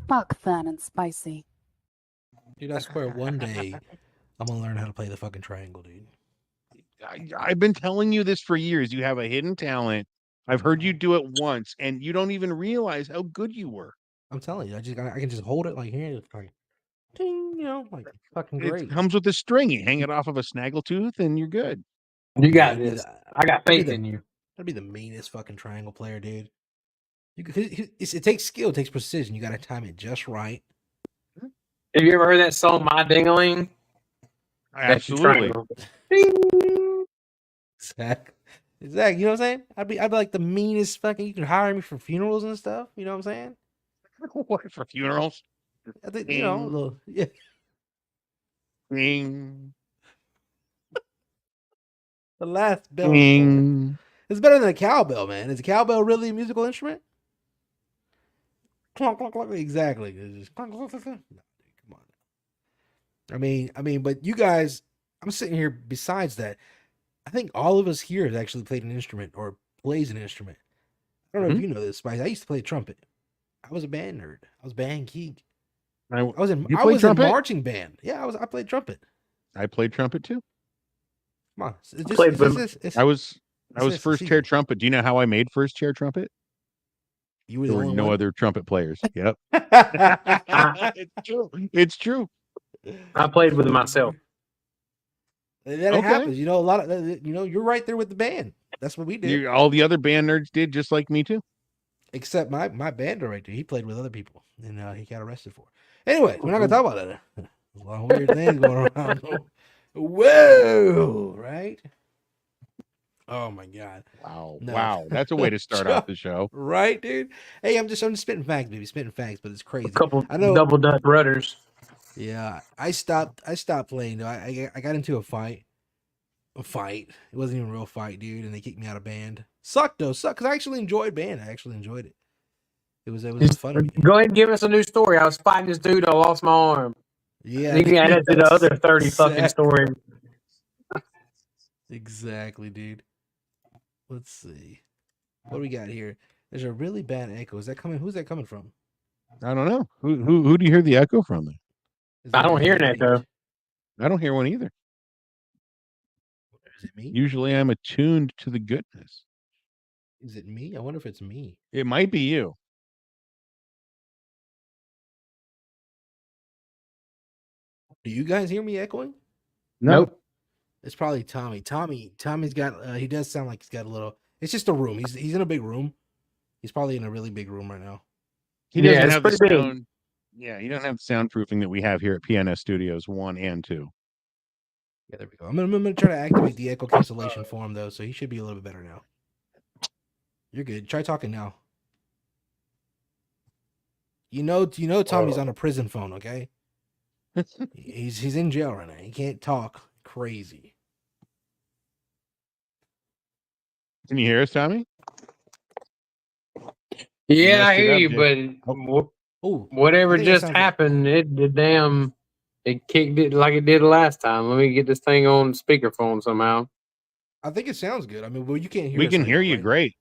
Fuck fun and spicy. Dude, I swear one day I'm gonna learn how to play the fucking triangle, dude. I've been telling you this for years. You have a hidden talent. I've heard you do it once, and you don't even realize how good you were. I'm telling you, I can just hold it like here, it's like, ding, you know, like fucking great. It comes with a string. You hang it off of a snaggletooth, and you're good. You got this. I got faith in you. That'd be the meanest fucking triangle player, dude. It takes skill, it takes precision. You got to time it just right. Have you ever heard that song, My Ding-a-ling? Absolutely. Zach, you know what I'm saying? I'd be like the meanest fucking. You can hire me for funerals and stuff. You know what I'm saying? What, for funerals? I think a little, yeah. Ding. The last bell. Ding. It's better than a cowbell, man. Is a cowbell really a musical instrument? Clunk, clunk, clunk. Exactly. It's just clunk, clunk, clunk, clunk. No, dude, come on. I mean, but you guys, I'm sitting here. Besides that, I think all of us here have actually played an instrument or plays an instrument. I don't know if you know this, Spice. I used to play trumpet. I was a band nerd. I was band geek. I was in marching band. Yeah, I played trumpet. I played trumpet too. Come on. I was first chair trumpet. Do you know how I made first chair trumpet? You were there were no other trumpet players. Yep. It's true. It's true. I played with it myself. That happens. You know, a lot of you're right there with the band. That's what we did. All the other band nerds did just like me too. Except my band director, he played with other people, and he got arrested for it. Anyway, we're not gonna talk about that. A lot of weird things going around. Whoa, right? Oh my god! Wow, wow, that's a way to start off the show, right, dude? Hey, I'm just spitting facts, baby, spitting facts, but it's crazy. A couple I know double Dutch rudders. Yeah, I stopped playing though. I got into a fight. It wasn't even a real fight, dude, and they kicked me out of band. Sucked because I actually enjoyed band. I actually enjoyed it. It was fun to me. Go ahead and give us a new story. I was fighting this dude. I lost my arm. Yeah, you can add it to the other 30 fucking story. Exactly, dude. Let's see. What do we got here? There's a really bad echo. Is that coming? Who's that coming from? I don't know. Who do you hear the echo from? I don't hear an echo. I don't hear one either. Is it me? Usually I'm attuned to the goodness. Is it me? I wonder if it's me. It might be you. Do you guys hear me echoing? Nope. It's probably Tommy. Tommy's got. He does sound like he's got a little. It's just a room. He's in a big room. He's probably in a really big room right now. He doesn't have the sound. Yeah, he doesn't have the soundproofing that we have here at PNS Studios 1 and 2. Yeah, there we go. I'm gonna try to activate the echo cancellation for him though, so he should be a little bit better now. You're good. Try talking now. You know, Tommy's on a prison phone. Okay, he's in jail right now. He can't talk crazy. Can you hear us, Tommy? Yeah, I hear you, but whatever just happened, it kicked it like it did last time. Let me get this thing on speakerphone somehow. I think it sounds good. I mean, well, you can't hear. We can hear you great.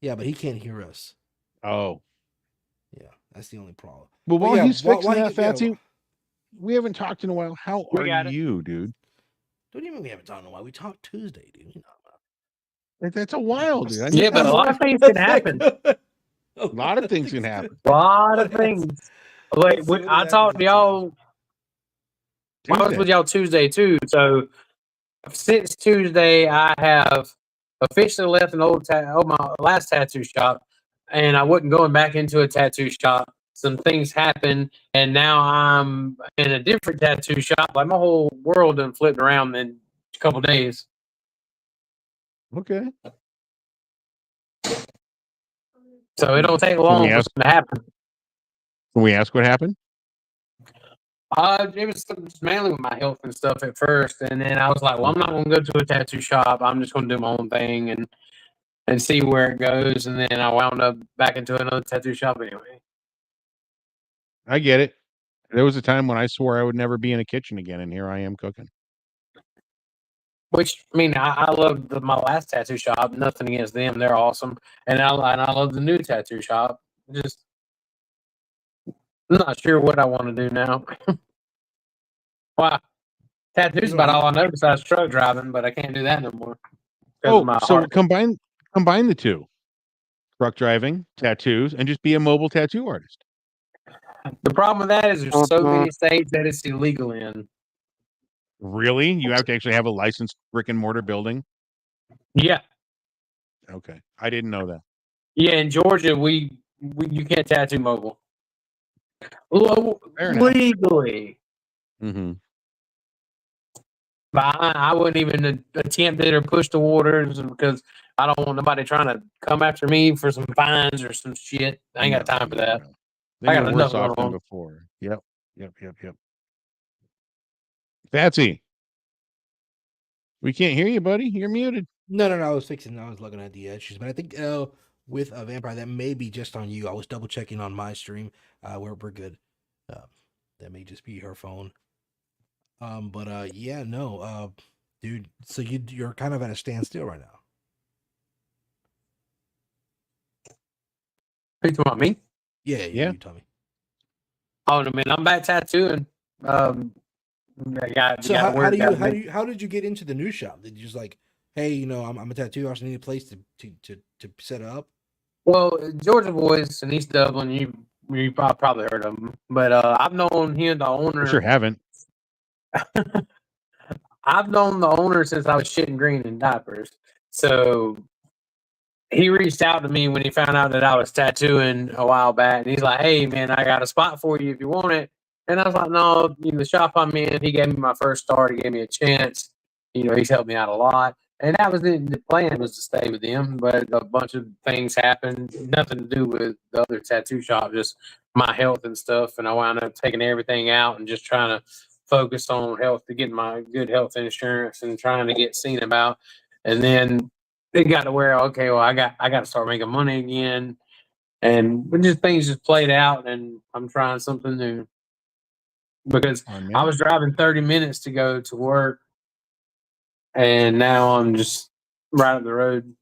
Yeah, but he can't hear us. Oh, yeah, that's the only problem. Well, while he's fixing that, Fatsy, we haven't talked in a while. How are you, dude? What do you mean we haven't talked in a while? We talked Tuesday, dude. That's a while, dude. Yeah, but a lot of things can happen. A lot of things can happen. A lot of things. Wait, I talked to y'all. I was with y'all Tuesday too. So since Tuesday, I have officially left my last tattoo shop, and I wasn't going back into a tattoo shop. Some things happened, and now I'm in a different tattoo shop. Like my whole world done flipped around in a couple days. Okay. So it don't take long for something to happen. Can we ask what happened? It was mainly with my health and stuff at first, and then I was like, "Well, I'm not going to go to a tattoo shop. I'm just going to do my own thing and see where it goes." And then I wound up back into another tattoo shop anyway. I get it. There was a time when I swore I would never be in a kitchen again, and here I am cooking. Which, I mean, I loved my last tattoo shop. Nothing against them; they're awesome, and I love the new tattoo shop. Just, I'm not sure what I want to do now. Wow, tattoos about all I know besides truck driving, but I can't do that no more. Oh, so combine the two: truck driving, tattoos, and just be a mobile tattoo artist. The problem with that is there's so many states that it's illegal in. Really? You have to actually have a licensed brick and mortar building? Yeah. Okay. I didn't know that. Yeah, in Georgia, you can't tattoo mobile. Legally. Mm-hmm. But I wouldn't even attempt it or push the waters because I don't want nobody trying to come after me for some fines or some shit. I ain't got time for that. Then I you're got worse enough off going than on. before. Yep. Patsy, we can't hear you, buddy. You're muted. No. I was looking at the issues, but I think with a vampire that may be just on you. I was double checking on my stream. We're good. That may just be her phone. But yeah, no, dude. So you're kind of at a standstill right now. Are you talking about me? Yeah. Yeah. You tell me. Oh no, man, I'm back tattooing. I got So got work. how did you get into the new shop? Did you just like, hey, I'm a tattoo artist, I need a place to set up? Well, Georgia Boys in East Dublin, you probably heard of him, but I've known him, the owner. I sure haven't. I've known the owner since I was shitting green in diapers. So he reached out to me when he found out that I was tattooing a while back, and he's like, "Hey, man, I got a spot for you if you want it." And I was like, "No, the shop I'm in." He gave me my first start. He gave me a chance. He's helped me out a lot, and that was the plan was to stay with him. But a bunch of things happened, nothing to do with the other tattoo shop, just my health and stuff. And I wound up taking everything out and just trying to focus on health to get my good health insurance and trying to get seen about. And then it got to where, okay, well, I got to start making money again, and things just played out, and I'm trying something new because I was driving 30 minutes to go to work, and now I'm just right up the road,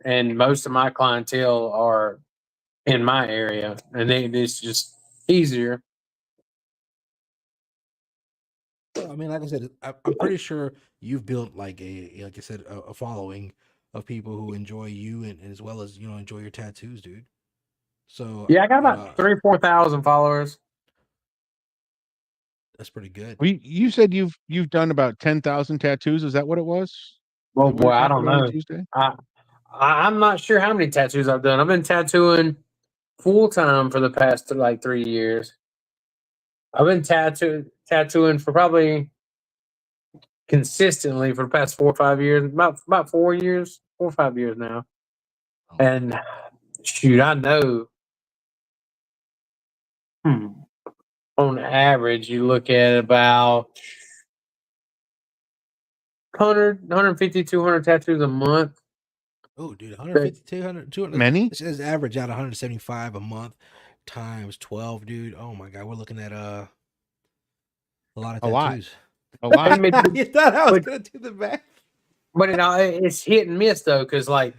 and most of my clientele are in my area, and it's just easier. I mean, like I said, I'm pretty sure you've built like like I said, a following of people who enjoy you and as well as enjoy your tattoos, dude. So Yeah, I got about 3,000 or 4,000 followers. That's pretty good. Well, you said you've done about 10,000 tattoos. Is that what it was? Well, boy, I don't know. Tuesday? I'm not sure how many tattoos I've done. I've been tattooing full time for the past like 3 years. I've been tattooing for probably consistently for the past 4 or 5 years, about 4 years, 4 or 5 years now. And shoot, I know. On average, you look at about 150, 200 tattoos a month. Oh, dude, 150, 200. Many? It says average out 175 a month times 12, dude. Oh my God, we're looking at a lot of tattoos. A lot. You thought I was gonna do the math, but it's hit and miss though, because like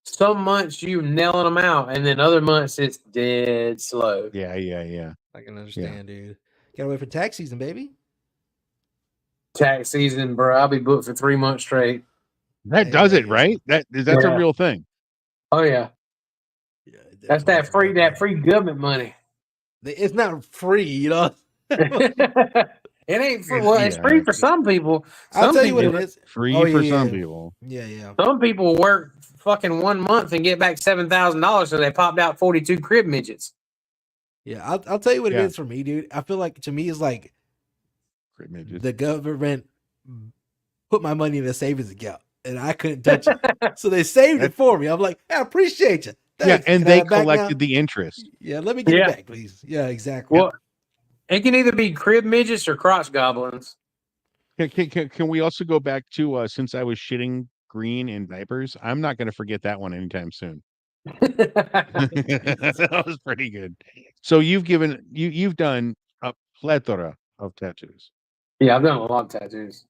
some months you nailing them out, and then other months it's dead slow. Yeah. I can understand, dude. Gotta wait for tax season, baby. Tax season, bro. I'll be booked for 3 months straight. That does it, right? That's a real thing. Oh yeah. That's that free government money. It's not free, It ain't free. Well, it's free for some people. I'll tell you what it is. Free for some people. Yeah. Some people work fucking 1 month and get back $7,000, so they popped out 42 crib midgets. Yeah, I'll tell you what it is for me, dude. I feel like to me it's like the government put my money in a savings account and I couldn't touch it, so they saved it for me. I'm like, I appreciate you. Thanks. Yeah, and they collected the interest. Yeah, let me get it back, please. Yeah, exactly. Well, it can either be crib midgets or crotch goblins. Can we also go back to since I was shitting green in diapers? I'm not going to forget that one anytime soon. That was pretty good. So you've done a plethora of tattoos. Yeah, I've done a lot of tattoos.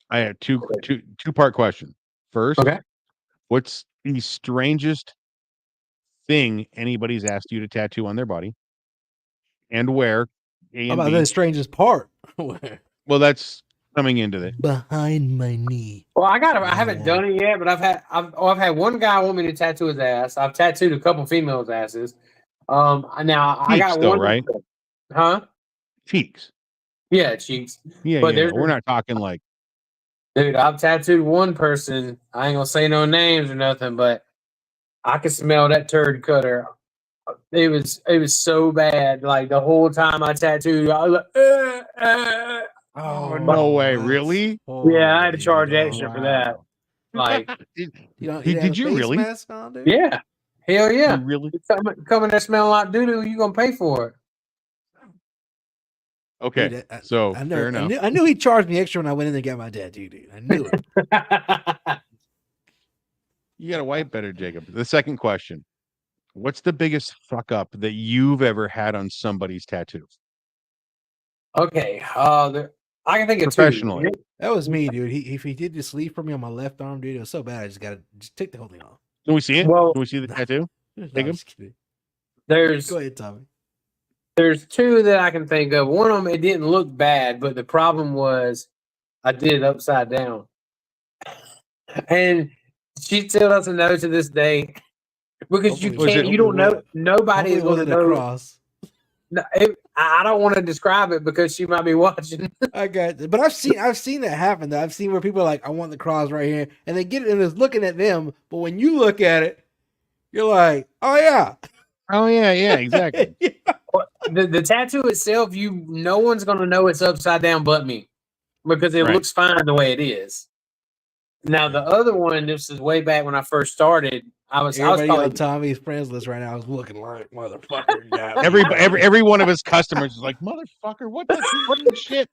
I have two-part question. First, what's the strangest thing anybody's asked you to tattoo on their body, and where? How about the strangest part? Well, that's coming into it. Behind my knee. Well, I haven't done it yet, but I've had one guy want me to tattoo his ass. I've tattooed a couple females' asses. Now I got one, right? Huh? Cheeks. Yeah, cheeks. Yeah, but we're not talking like. Dude, I've tattooed one person. I ain't gonna say no names or nothing, but I could smell that turd cutter. It was so bad. Like the whole time I tattooed, I was like, Oh, no way! Really? Yeah, I had to charge extra for that. Like, did you really? Mask on, dude? Yeah, hell yeah! You really? Coming there smelling like doo doo, you gonna pay for it? Okay, Dude, so I know. fair enough. I knew he charged me extra when I went in there and got my tattoo, dude. I knew it. You got to wipe better, Jacob. The second question: what's the biggest fuck up that you've ever had on somebody's tattoo? Okay, I can think of Professionally. two. That was me, dude. If he did the sleeve for me on my left arm, dude, it was so bad. I just take the whole thing off. Can we see it? Well, Can we see the tattoo? No, I'm Jacob? just kidding. there's Go ahead, Tommy. there's two that I can think of. One of them, it didn't look bad, but the problem was I did it upside down, and she still doesn't know to this day because you Hopefully- can't. You don't know. Nobody Hopefully is it going to wasn't a know. cross. No, I don't want to describe it because she might be watching. I got it. But I've seen that happen though. I've seen where people are like, I want the cross right here, and they get it and it's looking at them, but when you look at it, you're like, oh yeah. Oh yeah, exactly. The tattoo itself, no one's going to know it's upside down but me because it Right. looks fine the way it is. Now the other one, this is way back when I first started. I was Everybody probably on Tommy's friends list right now is looking like motherfucker. Yeah, Every one of his customers is like, motherfucker, what the shit?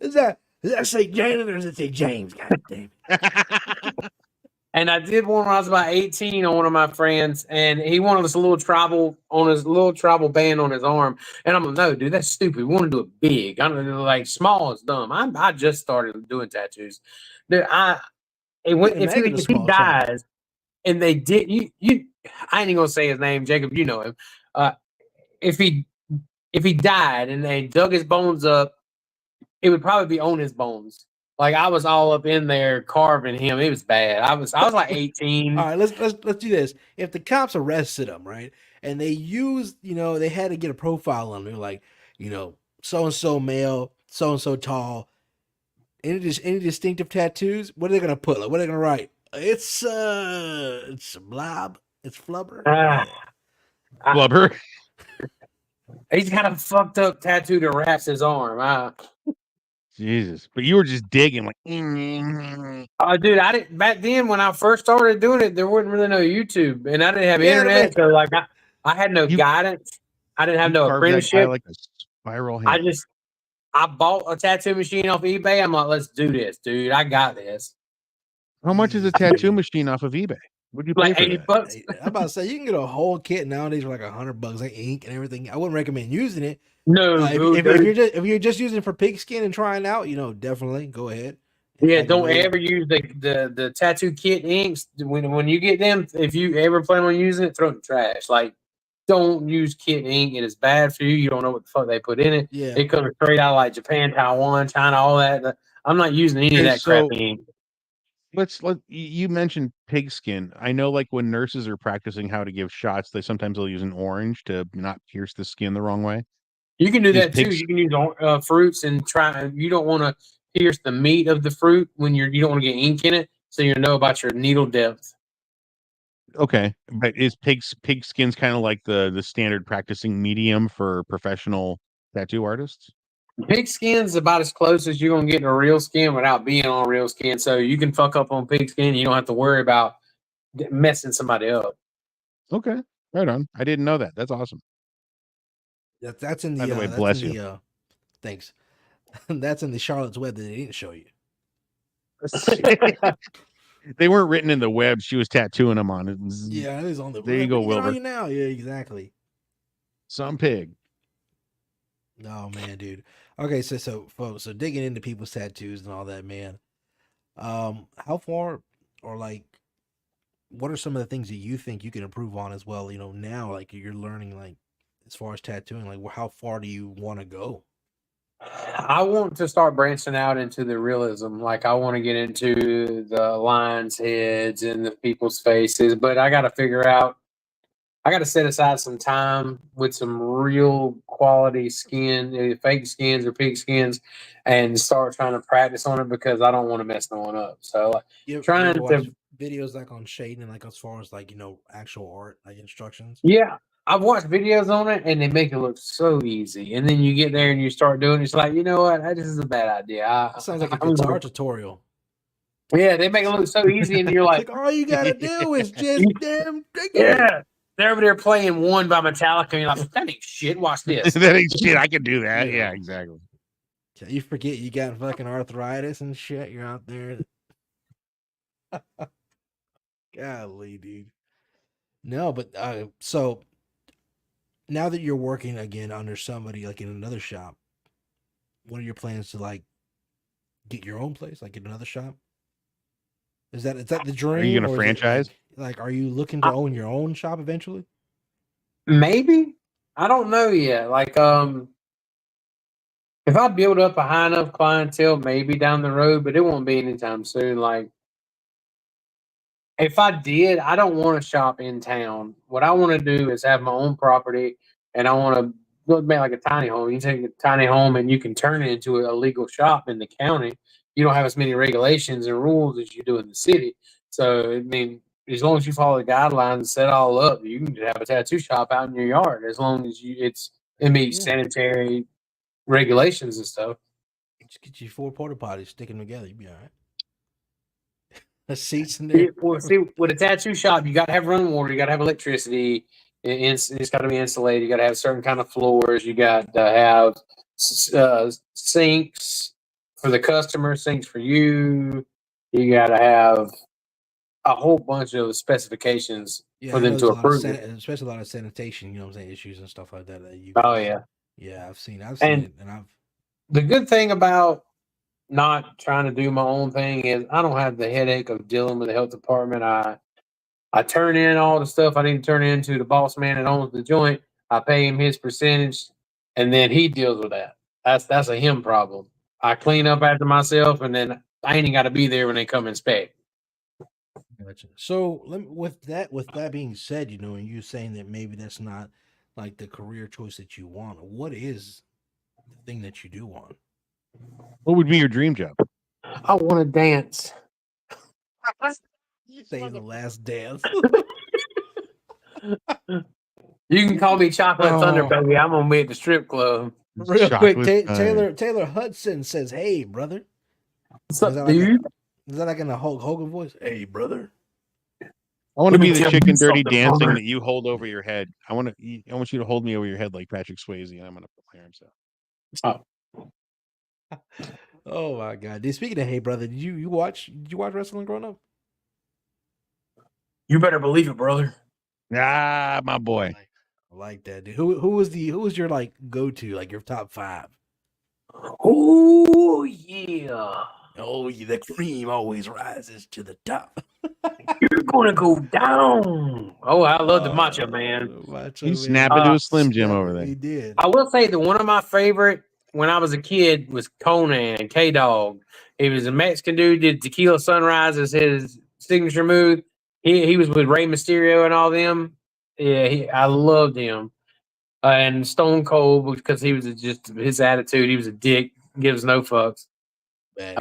does that say Janet or does it say James? God damn it. And I did one when I was about 18 on one of my friends, and he wanted this little tribal band on his arm. And I'm like, no, dude, that's stupid. We want to do it big. I don't know, like small is dumb. I just started doing tattoos. Dude, if he dies and they did I ain't even gonna say his name, Jacob, you know him. If he died and they dug his bones up, it would probably be on his bones. Like I was all up in there carving him. It was bad. I was like 18. All right, let's do this. If the cops arrested him, right, and they used, they had to get a profile on him. They're like, so and so male, so and so tall. Any distinctive tattoos? What are they gonna put? Like, what are they gonna write? It's a blob. It's flubber. Blubber. He's got a fucked up tattoo to wrap his arm. Jesus. But you were just digging like Dude, I didn't back then when I first started doing it, there wasn't really no YouTube and I didn't have internet. So like I had no guidance. I didn't have no apprenticeship. Like a spiral hand. I bought a tattoo machine off eBay. I'm like, let's do this, dude. I got this. How much is a tattoo machine off of eBay? Would you pay Like for $80 that? bucks? I'm about to say you can get a whole kit nowadays for like $100, like ink and everything. I wouldn't recommend using it. No, if you're just using it for pigskin and trying out, definitely go ahead. Yeah, don't ever use the tattoo kit inks. When you get them, if you ever plan on using it, throw it in the trash. Like, don't use kit ink. It is bad for you. You don't know what the fuck they put in it. Yeah. It comes straight out of like Japan, Taiwan, China, all that. I'm not using any of that crap ink. You mentioned pigskin. I know, like when nurses are practicing how to give shots, they'll use an orange to not pierce the skin the wrong way. You can do that too. You can use fruits and try. You don't want to pierce the meat of the fruit when you don't want to get ink in it, so you know about your needle depth. Okay, but is pigskins kind of like the standard practicing medium for professional tattoo artists? Pigskin's about as close as you're gonna get to real skin without being on real skin. So you can fuck up on pigskin. You don't have to worry about messing somebody up. Okay, right on. I didn't know that. That's awesome. That's in the. By the way, bless you. Thanks. That's in the Charlotte's Web that they didn't show you. They weren't written in the web. She was tattooing them on it. Yeah, it was on the. There you go, Wilbur. You now, yeah, exactly. Some pig. Oh man, dude. Okay, so folks, so digging into people's tattoos and all that, man. How far, or like, what are some of the things that you think you can improve on as well? Now, like you're learning, like as far as tattooing, like how far do you want to go? I want to start branching out into the realism. Like I want to get into the lions' heads and the people's faces, but I got to figure out. I got to set aside some time with some real quality skin, either fake skins or pig skins, and start trying to practice on it because I don't want to mess no one up. So trying to watch videos like on shading, like as far as like actual art, like instructions. Yeah, I've watched videos on it and they make it look so easy. And then you get there and you start doing it. It's like, you know what? This is a bad idea. It sounds like a guitar tutorial. Yeah, they make it look so easy. And you're like, all you got to do is just damn. Yeah. They're over there playing One by Metallica. And you're like, that ain't shit. Watch this. That ain't shit. I can do that. Yeah, exactly. You forget you got fucking arthritis and shit. You're out there. Golly, dude. No, but so now that you're working again under somebody like in another shop, what are your plans to like get your own place, like get another shop? Is that the Are you dream, gonna or is it franchise? like are you looking to own your own shop eventually? Maybe. I don't know yet. Like, if I build up a high enough clientele, maybe down the road, but it won't be anytime soon. Like, if I did, I don't want to shop in town. What I want to do is have my own property, and I want to make like a tiny home. You take a tiny home and you can turn it into a legal shop in the county. You don't have as many regulations and rules as you do in the city. So, I mean, as long as you follow the guidelines and set all up, you can have a tattoo shop out in your yard as long as it meets Yeah. sanitary regulations and stuff. Just get you 4 porta potties, stick them together, you'll be all right. The seats in there. Well, see, with a tattoo shop, you got to have running water, you got to have electricity, it's got to be insulated, you got to have certain kind of floors, you got to have sinks for the customer, sinks for you. You got to have a whole bunch of specifications Yeah, for I them know to there's a lot of approve it. especially a lot of sanitation, you know what I'm saying, issues and stuff like that you Oh guys. yeah. Yeah, I've seen And it, and I've the good thing about not trying to do my own thing is I don't have the headache of dealing with the health department. I turn in all the stuff I need to turn in to the boss man that owns the joint. I pay him his percentage, and then he deals with that. That's a him problem. I clean up after myself, and then I ain't got to be there when they come inspect. Gotcha. So with that being said, and you saying that maybe that's not like the career choice that you want, what is the thing that you do want? What would be your dream job? I want to dance. Saying the last dance. You can call me Chocolate Thunder, Oh. baby. I'm gonna be at the strip club. Real quick, Chocolate time. Taylor Hudson says, "Hey, brother." What's Is up, that dude? is that like in a Hulk Hogan voice? Hey, brother. I want to Let me be the tell chicken you dirty something, dancing brother. that you hold over your head. I want you to hold me over your head like Patrick Swayze, and I'm gonna put my arms out. Oh my god. Dude, speaking of Hey Brother, did you watch wrestling growing up? You better believe it, brother. Ah, my boy. I like that, dude. Who was your like go to, like your top 5? Oh yeah. Oh, the cream always rises to the top. You're gonna go down. Oh, I love the Macho Man. Macho He Man. snapped into a Slim Jim Yeah, over there. he did. I will say that one of my favorite when I was a kid was Conan, K Dog. He was a Mexican dude, did Tequila Sunrise as his signature move. He was with Rey Mysterio and all them. Yeah, I loved him. And Stone Cold because he was just his attitude. He was a dick, gives no fucks. Man,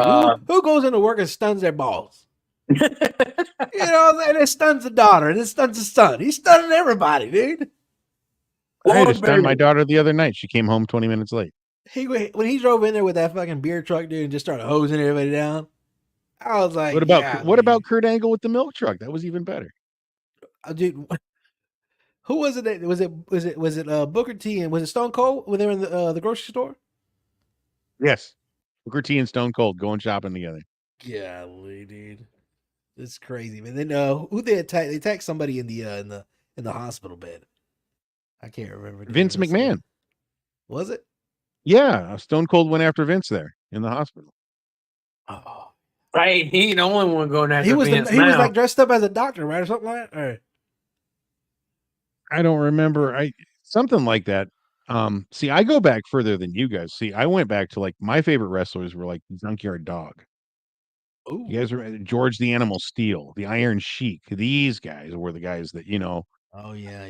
who goes into work and stuns their balls? And it stuns the daughter and it stuns the son. He's stunning everybody, dude. I had to stun my daughter the other night. She came home 20 minutes late. When he drove in there with that fucking beer truck, dude, and just started hosing everybody down, I was like, What about Kurt Angle with the milk truck? That was even better. Dude? Who was it? Was it Booker T and was it Stone Cold when they were in the grocery store? Yes, Booker T and Stone Cold going shopping together. Golly, dude, it's crazy. Man, then who they attacked? They attacked somebody in the hospital bed. I can't remember. Dude. Vince McMahon. Was it? Yeah, Stone Cold went after Vince there in the hospital. Oh, Hey, he ain't the only one going after Vince he was now. like dressed up as a doctor, right, or something like that. Or... I don't remember. Something like that. See, I go back further than you guys. See, I went back to like my favorite wrestlers were like Junkyard Dog. Ooh. You guys remember George the Animal Steel, the Iron Sheik. These guys were the guys that Oh yeah.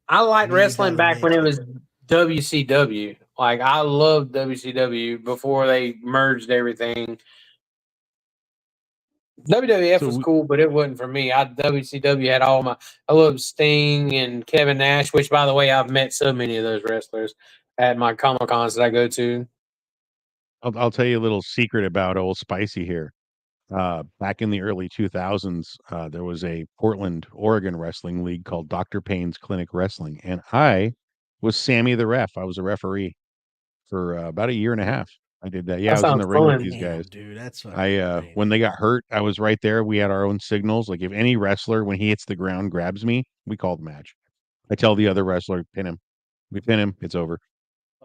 I liked You wrestling gotta back when it mention was WCW. Like I loved WCW before they merged everything. WWF was cool, but it wasn't for me. WCW had I love Sting and Kevin Nash, which by the way, I've met so many of those wrestlers at my Comic Cons that I go to. I'll tell you a little secret about Old Spicy here. Back in the early 2000s, there was a Portland, Oregon wrestling league called Dr. Payne's Clinic Wrestling, and I was Sammy the ref. I was a referee. for about a year and a half. I did that. Yeah, That I was in the sounds ring with fun. these Damn, guys. dude, that's fucking I great. when they got hurt, I was right there. We had our own signals. Like if any wrestler, when he hits the ground, grabs me, we call the match. I tell the other wrestler, pin him. We pin him. It's over.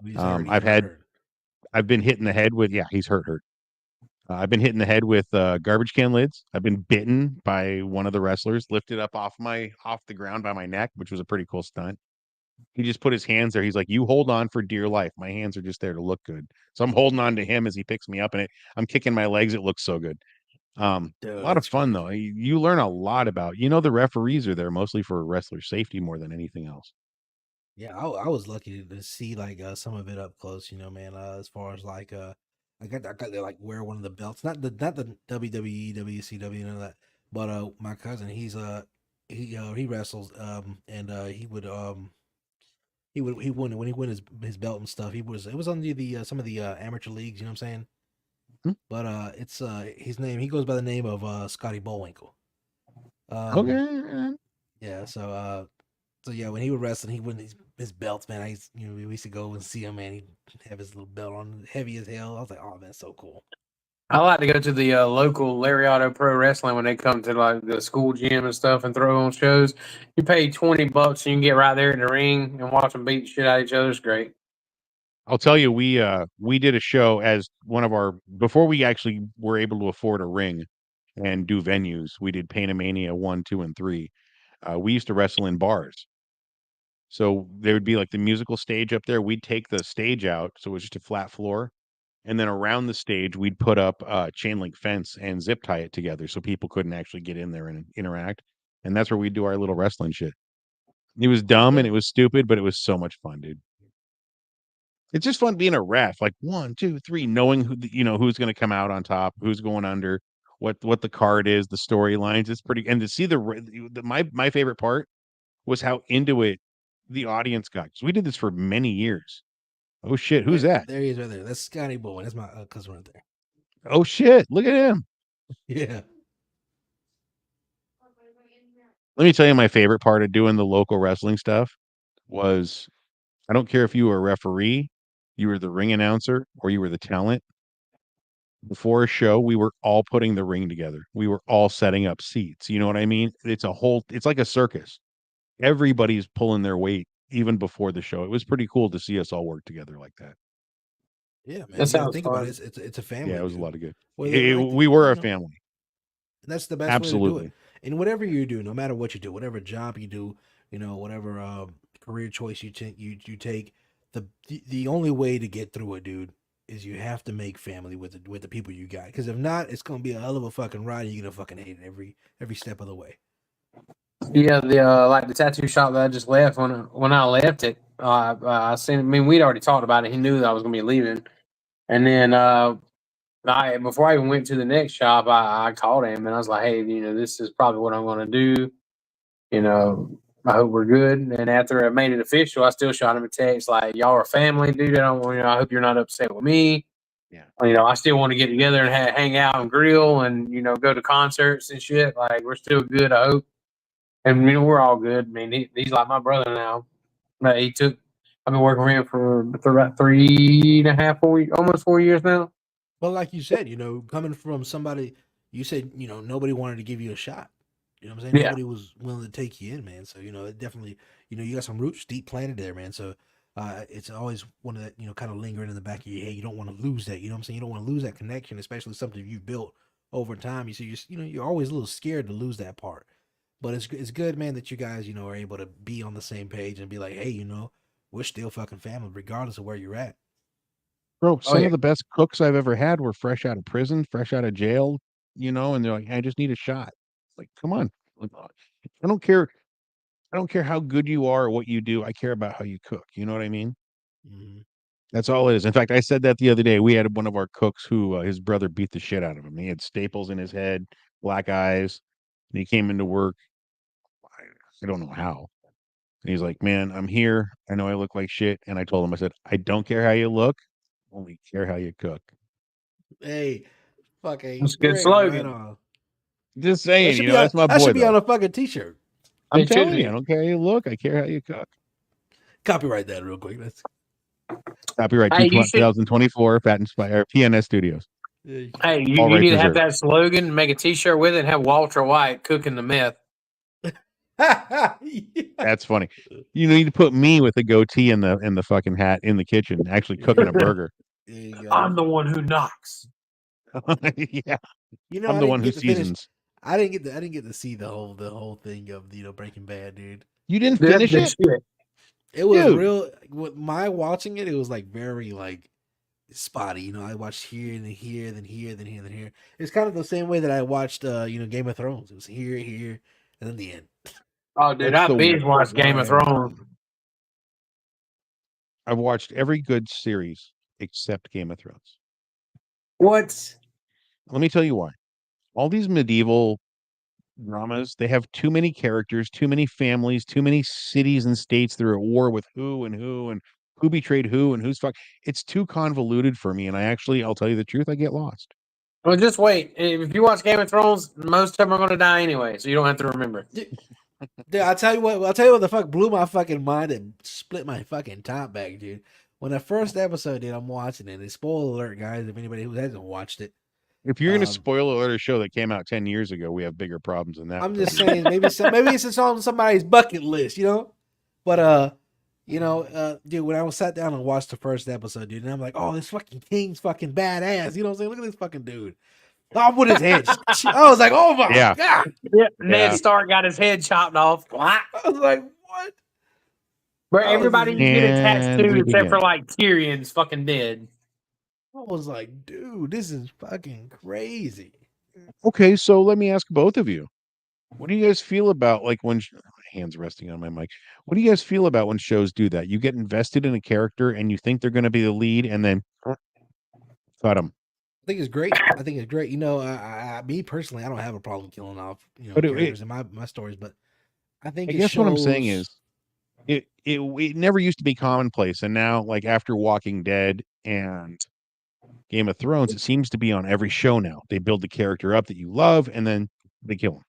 He's hurt. I've been hit in the head with he's hurt. I've been hit in the head with garbage can lids. I've been bitten by one of the wrestlers, lifted up off the ground by my neck, which was a pretty cool stunt. He just put his hands there. He's like, "You hold on for dear life. My hands are just there to look good." So I'm holding on to him as he picks me up, and I'm kicking my legs. It looks so good. A Dude, lot of that's fun crazy. though. You learn a lot about. The referees are there mostly for wrestler safety more than anything else. Yeah, I was lucky to see like some of it up close, man. As far as like I got to like wear one of the belts, not the WWE, WCW, none of that. But my cousin, he wrestles and he won when he won his belt and stuff. It was under the some of the amateur leagues, you know what I'm saying? Hmm? But it's his name. He goes by the name of Scotty Bullwinkle. Okay. Yeah, so yeah, when he was wrestling, he won his belts, man. We used to go and see him, man. He'd have his little belt on, heavy as hell. I was like, oh man, so cool. I like to go to the local Lariato Pro Wrestling when they come to like the school gym and stuff and throw on shows. You pay $20 and you can get right there in the ring and watch them beat the shit out of each other. It's great. I'll tell you, we did a show as one of our before we actually were able to afford a ring and do venues. We did Painamania 1, 2, and 3. We used to wrestle in bars. So there would be like the musical stage up there. We'd take the stage out, so it was just a flat floor, and then around the stage we'd put up a chain link fence and zip tie it together so people couldn't actually get in there and interact. And that's where we'd do our little wrestling shit. It was dumb and Yeah. it was stupid, but it was so much fun, dude. It's just fun being a ref, like 1, 2, 3, knowing who's going to come out on top, who's going under, what the card is, the storylines. It's pretty, and to see my favorite part was how into it the audience got. Because we did this for many years. Oh shit, who's that? There he is right there. That's Scotty Boy. That's my cousin right there. Oh shit, look at him. Yeah. Let me tell you, my favorite part of doing the local wrestling stuff was I don't care if you were a referee, you were the ring announcer, or you were the talent. Before a show, we were all putting the ring together. We were all setting up seats. You know what I mean? It's like a circus. Everybody's pulling their weight even before the show. It was pretty cool to see us all work together like that. Yeah, man. That You got to sounds think about fun. it. It's a family. Yeah, it was a dude. lot of good. Whether like We were a family. that's the best way to do it. Absolutely. And whatever you do, no matter what you do, whatever job you do, whatever career choice you take, the only way to get through it, dude, is you have to make family with the people you got. Because if not, it's gonna be a hell of a fucking ride. And you're gonna fucking hate it every step of the way. Yeah, the like the tattoo shop that I just left when I left it, I seen. I mean, we'd already talked about it. He knew that I was going to be leaving, and then before I even went to the next shop, I called him and I was like, "Hey, this is probably what I'm going to do. I hope we're good." And after I made it official, I still shot him a text like, "Y'all are family, dude. I hope you're not upset with me. Yeah. I still want to get together and hang out and grill and go to concerts and shit. Like we're still good. I hope." And we're all good. I mean, he's like my brother now. But I've been working with him for about 3.5, 4, almost 4 years now. But like you said, coming from somebody, you said nobody wanted to give you a shot. You know what I'm saying? Yeah. Nobody was willing to take you in, man. So it definitely, you got some roots deep planted there, man. So it's always one of that, kind of lingering in the back of your head. You don't want to lose that. You know what I'm saying? You don't want to lose that connection, especially something you've built over time. You're always a little scared to lose that part. But it's good, man, that you guys, are able to be on the same page and be like, hey, we're still fucking family, regardless of where you're at. Bro, some yeah. of the best cooks I've ever had were fresh out of prison, fresh out of jail, and they're like, I just need a shot. Like, come on. Like, I don't care. I don't care how good you are or what you do. I care about how you cook. You know what I mean? Mm-hmm. That's all it is. In fact, I said that the other day. We had one of our cooks who his brother beat the shit out of him. He had staples in his head, black eyes, and he came into work. I don't know how. And he's like, man, I'm here. I know I look like shit. And I told him, I said, I don't care how you look. I only care how you cook. Hey, fucking That's a good right slogan. on. Just saying, That that's my that boy. should be Though. on a fucking t-shirt. I'm It should telling be. you, I don't care how you look. I care how you cook. Copyright that real quick. Copyright Hey, you should. 2024, Phat and Spicy, or PNS Studios. Hey, All you rights need to have reserved. that slogan, make a T-shirt with it, and have Walter White cooking the meth. That's funny. You need to put me with a goatee in the fucking hat in the kitchen, actually cooking a burger. There you go. I'm the one who knocks. Yeah, You know, I'm I the didn't one who get to finish. seasons. I didn't get to see the whole thing of Breaking Bad, dude. You didn't That's finish the it, shit. It was dude. real. With my watching it, it was like very like spotty. You know, I watched here and then here, then here, then here, then here. It's kind of the same way that I watched, Game of Thrones. It was here, here, and then the end. Oh, dude, That's I the binge watched Game of Thrones. I've watched every good series except Game of Thrones. What? Let me tell you why. All these medieval dramas, they have too many characters, too many families, too many cities and states that are at war with who and who betrayed who and who's fuck. It's too convoluted for me, and I'll tell you the truth, I get lost. Well, just wait. If you watch Game of Thrones, most of them are going to die anyway, so you don't have to remember. Dude, I'll tell you what the fuck blew my fucking mind and split my fucking top back, dude. When the first episode, dude, I'm watching it. And spoiler alert, guys, if anybody who hasn't watched it. If you're going to spoil alert a show that came out 10 years ago, we have bigger problems than that. I'm just saying, maybe it's on somebody's bucket list, you know? But, dude, when I sat down and watched the first episode, dude, and I'm like, oh, this fucking King's fucking badass. You know what I'm saying? Look at this fucking dude. Oh, with his head. I was like, oh my God. Yeah, Ned Stark got his head chopped off. I was like, what? Where everybody you get attached to except for like Tyrion's fucking dead. I was like, dude, this is fucking crazy. Okay, so let me ask both of you. What do you guys feel about like when hands resting on my mic? What do you guys feel about when shows do that? You get invested in a character and you think they're going to be the lead, and then cut them. I think it's great. You know, me personally, I don't have a problem killing off characters in my stories, but I think what I'm saying is it never used to be commonplace, and now like after Walking Dead and Game of Thrones, it seems to be on every show now. They build the character up that you love, and then they kill him.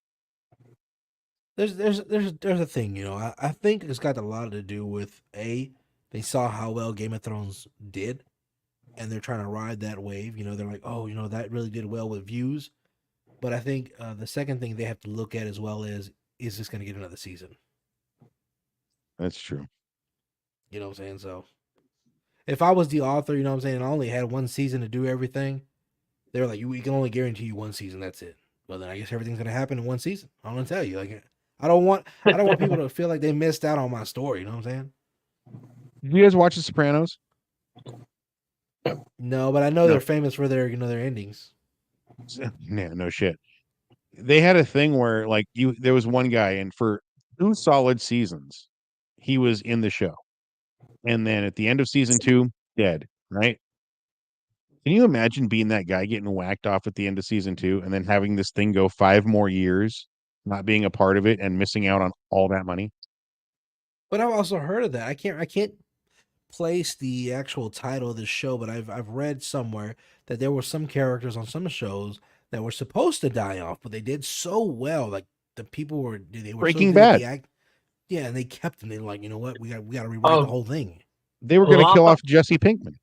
There's a thing, you know. I think it's got a lot to do with they saw how well Game of Thrones did, and they're trying to ride that wave. You know, they're like, oh, that really did well with views. But I think the second thing they have to look at as well is this going to get another season? That's true. You know what I'm saying? So if I was the author, you know what I'm saying, and I only had one season to do everything, they were like, we can only guarantee you one season. That's it. Well, then I guess everything's going to happen in one season. I'm going to tell you, like, I don't want people to feel like they missed out on my story. You know what I'm saying? Did you guys watch The Sopranos? No, but I know they're famous for their endings. Yeah, no shit. They had a thing where like there was one guy, and for 2 solid seasons, he was in the show. And then at the end of season 2, dead, right? Can you imagine being that guy getting whacked off at the end of season 2 and then having this thing go 5 more years, not being a part of it and missing out on all that money? But I've also heard of that. I can't place the actual title of the show, but I've read somewhere that there were some characters on some shows that were supposed to die off, but they did so well. Like the people were Breaking Bad. And they kept them. They're like, you know what, we got to rewrite the whole thing. They were going to kill off Jesse Pinkman.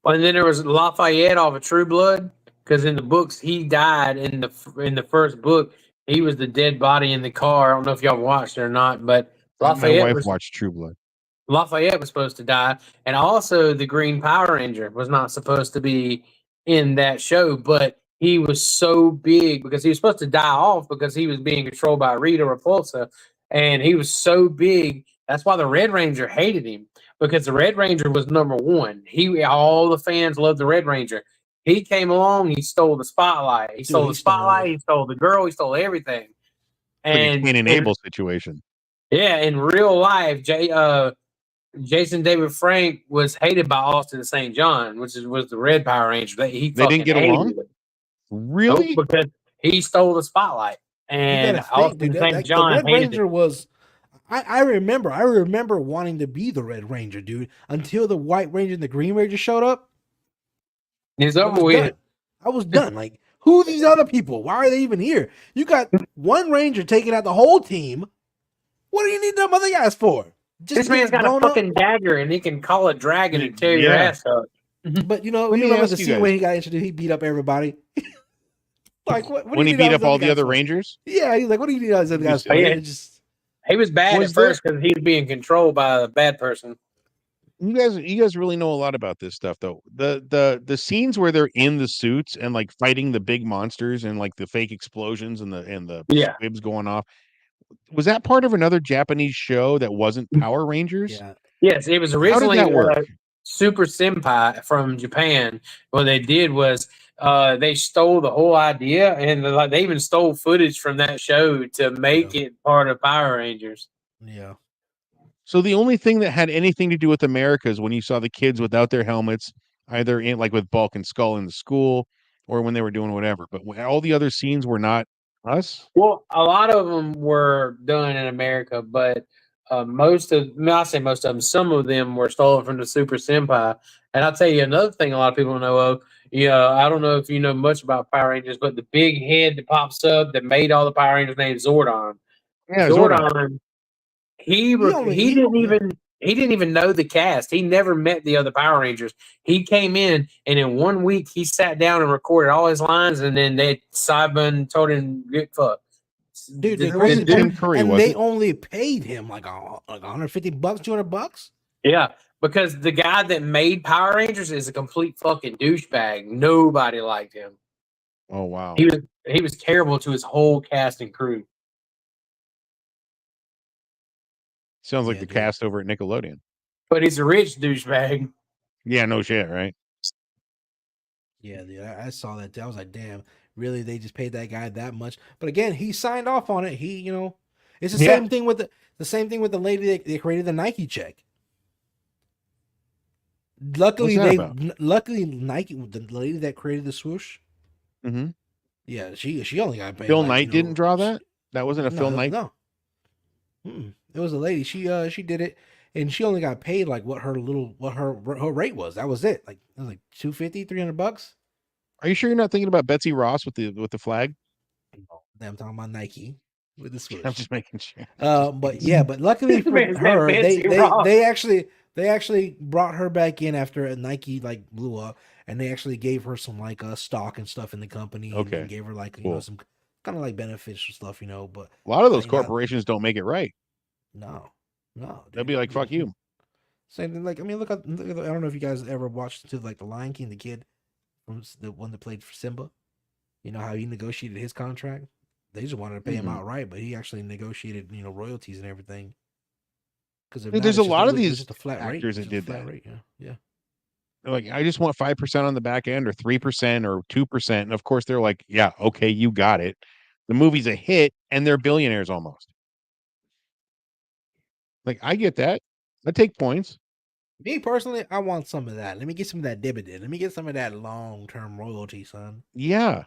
And then there was Lafayette off of True Blood, because in the books he died in the first book. He was the dead body in the car. I don't know if y'all watched it or not, but Lafayette my wife watched True Blood. Lafayette was supposed to die, and also the Green Power Ranger was not supposed to be in that show, but he was so big because he was supposed to die off because he was being controlled by Rita Repulsa, and he was so big. That's why the Red Ranger hated him, because the Red Ranger was number one. All the fans loved the Red Ranger. He came along, he stole the spotlight. He stole the girl, he stole everything. And like a Cain and Abel situation. Yeah, in real life, Jason David Frank was hated by Austin St. John, was the Red Power Ranger. They didn't get along? Really? Nope, because he stole the spotlight. And Austin St. John the Red hated Ranger it. was. I remember wanting to be the Red Ranger, dude, until the White Ranger and the Green Ranger showed up. It's over with. I was done. Like, who are these other people? Why are they even here? You got one Ranger taking out the whole team. What do you need them other guys for? just This man's got a blown up. fucking dagger and he can call a dragon and tear your ass up. But you Let me remember ask the you scene guys. where he got introduced, he beat up everybody. Like what? When he beat up all the other Rangers? Yeah, he's like, what do you need all these other guys for? Yeah. It's just He was bad at first because he was being controlled by a bad person. You guys really know a lot about this stuff, though. The scenes where they're in the suits and like fighting the big monsters and like the fake explosions and the squibs going off. Was that part of another Japanese show that wasn't Power Rangers? yeah. Yes, it was originally How did that work? Super Senpai from Japan. What they did was they stole the whole idea and they even stole footage from that show to make it part of Power Rangers. Yeah. So the only thing that had anything to do with America is when you saw the kids without their helmets, either in like with Bulk and Skull in the school or when they were doing whatever. But all the other scenes were not us. Well, a lot of them were done in America, but most of, I say most of them, some of them were stolen from the Super Senpai. And I'll tell you another thing a lot of people know of. I don't know if you know much about Power Rangers, but the big head that pops up that made all the Power Rangers named Zordon. Yeah, Zordon. He didn't even know the cast. He never met the other Power Rangers. He came in and in 1 week he sat down and recorded all his lines, and then Simon told him get fucked. Dude, Tim Curry, and wasn't they it? only paid him like $150, $200. Yeah, because the guy that made Power Rangers is a complete fucking douchebag. Nobody liked him. Oh wow. He was terrible to his whole cast and crew. Sounds like the cast over at Nickelodeon. But he's a rich douchebag. Yeah, no shit, right? Yeah, dude, I saw that. I was like, damn, really? They just paid that guy that much? But again, he signed off on it. He, it's the same thing with the same thing with the lady that they created the Nike check. Luckily, Nike, the lady that created the swoosh. Mm-hmm. Yeah, she only got paid. Phil Knight didn't draw that. That wasn't a Phil Knight. No, it was a lady. She did it, and she only got paid like what her rate was. That was it. Like it was like $250, $300. Are you sure you're not thinking about Betsy Ross with the flag? No, I'm talking about Nike with the swoosh. I'm just making sure. But luckily for her, they actually brought her back in after Nike like blew up, and they actually gave her some like stock and stuff in the company. Okay, and gave her like cool. Some kind of like beneficial stuff, But a lot of those corporations don't make it right. No, they'll be like, "Fuck you." Same thing. Like, I mean, look, I don't know if you guys ever watched like the Lion King, the kid from the one that played for Simba. You know how he negotiated his contract? They just wanted to pay him outright, but he actually negotiated, royalties and everything. Because there's a lot of these actors that did that. Rate. Yeah. They're like, I just want 5% on the back end, or 3%, or 2%, and of course they're like, yeah, okay, you got it. The movie's a hit, and they're billionaires almost. Like, I get that. I take points. Me personally, I want some of that. Let me get some of that dividend. Let me get some of that long-term royalty, son. Yeah.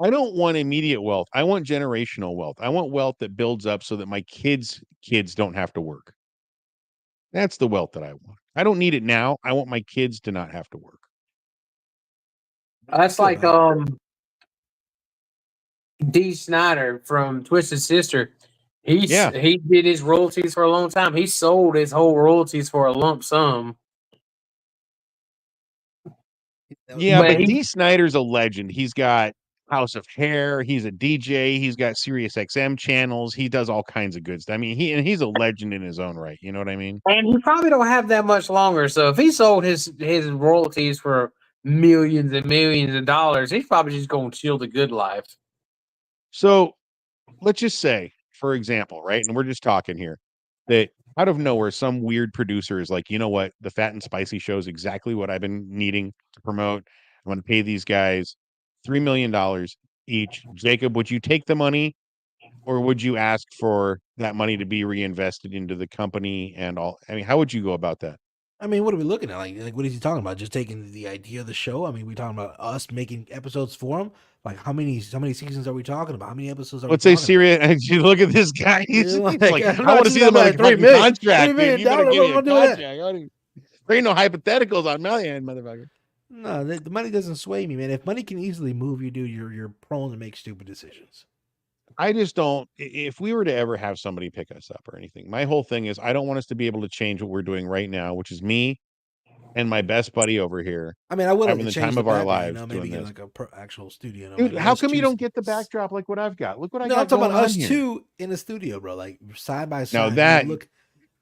I don't want immediate wealth. I want generational wealth. I want wealth that builds up so that my kids' don't have to work. That's the wealth that I want. I don't need it now. I want my kids to not have to work. That's like Dee Snider from Twisted Sister. He did his royalties for a long time. He sold his whole royalties for a lump sum. Yeah, but Dee Snider's a legend. He's got House of Hair. He's a DJ. He's got Sirius XM channels. He does all kinds of good stuff. I mean, he's a legend in his own right. You know what I mean? And he probably don't have that much longer. So if he sold his royalties for millions and millions of dollars, he's probably just going to chill the good life. So let's just say, for example, right? And we're just talking here that out of nowhere, some weird producer is like, you know what? The Fat and Spicy show is exactly what I've been needing to promote. I'm going to pay these guys $3 million each. Jacob, would you take the money, or would you ask for that money to be reinvested into the company and all? I mean, how would you go about that? I mean, what are we looking at? Like what is he talking about? Just taking the idea of the show? I mean, we talking about us making episodes for him? Like how many seasons are we talking about? How many episodes are Let's we say Sirius, you look at this guy. He's like I want to see the $3 contract. million. You better give me a contract. There ain't no hypotheticals on my end, motherfucker. No, the money doesn't sway me, man. If money can easily move you, dude, you're prone to make stupid decisions. I just don't. If we were to ever have somebody pick us up or anything, my whole thing is I don't want us to be able to change what we're doing right now, which is me and my best buddy over here I mean, I would like having to the change time the of our background, lives maybe doing get this. like a actual studio. Dude, Maybe how us come you two don't get the backdrop like what I've got? Look what I No, I'm got talking going about on us here. two in the studio, bro. Like side by Now side. that, me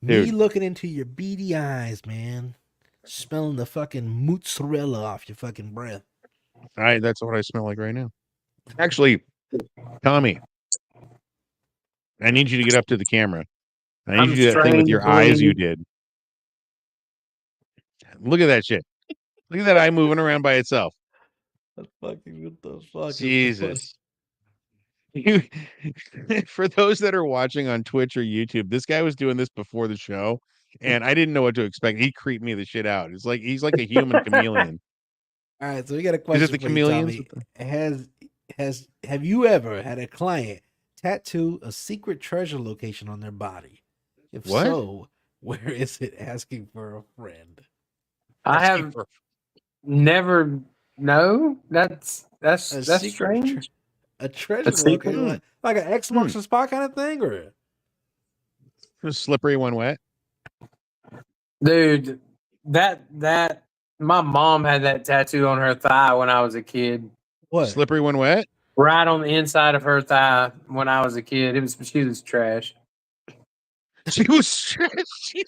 dude, looking into your beady eyes, man. Smelling the fucking mozzarella off your fucking breath. that's what I smell like right now. Actually, Tommy, I need you to get up to the camera. I need I'm you to do that thing with your eyes you strangely. did. Look at that shit. Look at that eye moving around by itself. What the fuck Jesus. You, for those that are watching on Twitch or YouTube, this guy was doing this before the show, and I didn't know what to expect. He creeped me the shit out. It's like he's like a human chameleon. All right, so we got a Is it question the for you, chameleons? Tommy. Have you ever had a client tattoo a secret treasure location on their body? If What? so, where is it? Asking for a friend. I have never. No, that's strange. A treasure secret? location, like an X marks the spot kind of thing, or Slippery when wet. Dude, that my mom had that tattoo on her thigh when I was a kid. what? Slippery when wet. Right on the inside of her thigh when I was a kid. She was trash. She was.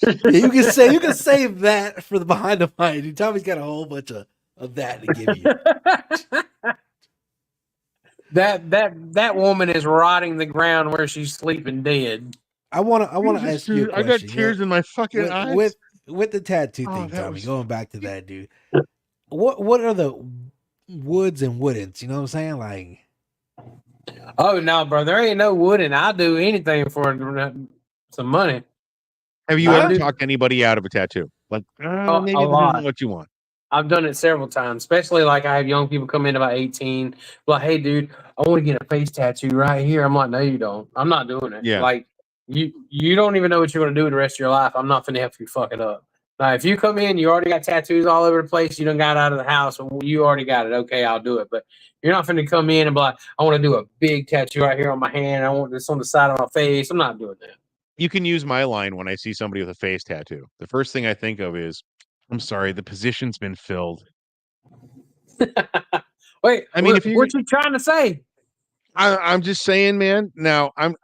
Yeah, you can save that for the behind the mic. Dude, Tommy's got a whole bunch of that to give you. that woman is rotting the ground where she's sleeping dead. I wanna ask you a question. I got tears in my fucking eyes. With the tattoo thing, that Tommy. was- Going back to that, dude. What are the woods and wouldn't? You know what I'm saying? Like, Oh no, bro, there ain't no wooden. I'll do anything for some money. Have you Huh? ever talked anybody out of a tattoo? Like, maybe a this isn't lot. what you want. I've done it several times, especially like I have young people come in about 18, like, hey, dude, I want to get a face tattoo right here. I'm like, no, you don't. I'm not doing it. Yeah. Like, you don't even know what you're going to do with the rest of your life. I'm not going to help you fuck it up. Now, if you come in, you already got tattoos all over the place. You done got out of the house. You already got it. Okay, I'll do it. But you're not going to come in and be like, I want to do a big tattoo right here on my hand. I want this on the side of my face. I'm not doing that. You can use my line when I see somebody with a face tattoo. The first thing I think of is, I'm sorry, the position's been filled. Wait, I mean, what you trying to say? I'm just saying, man. Now, I'm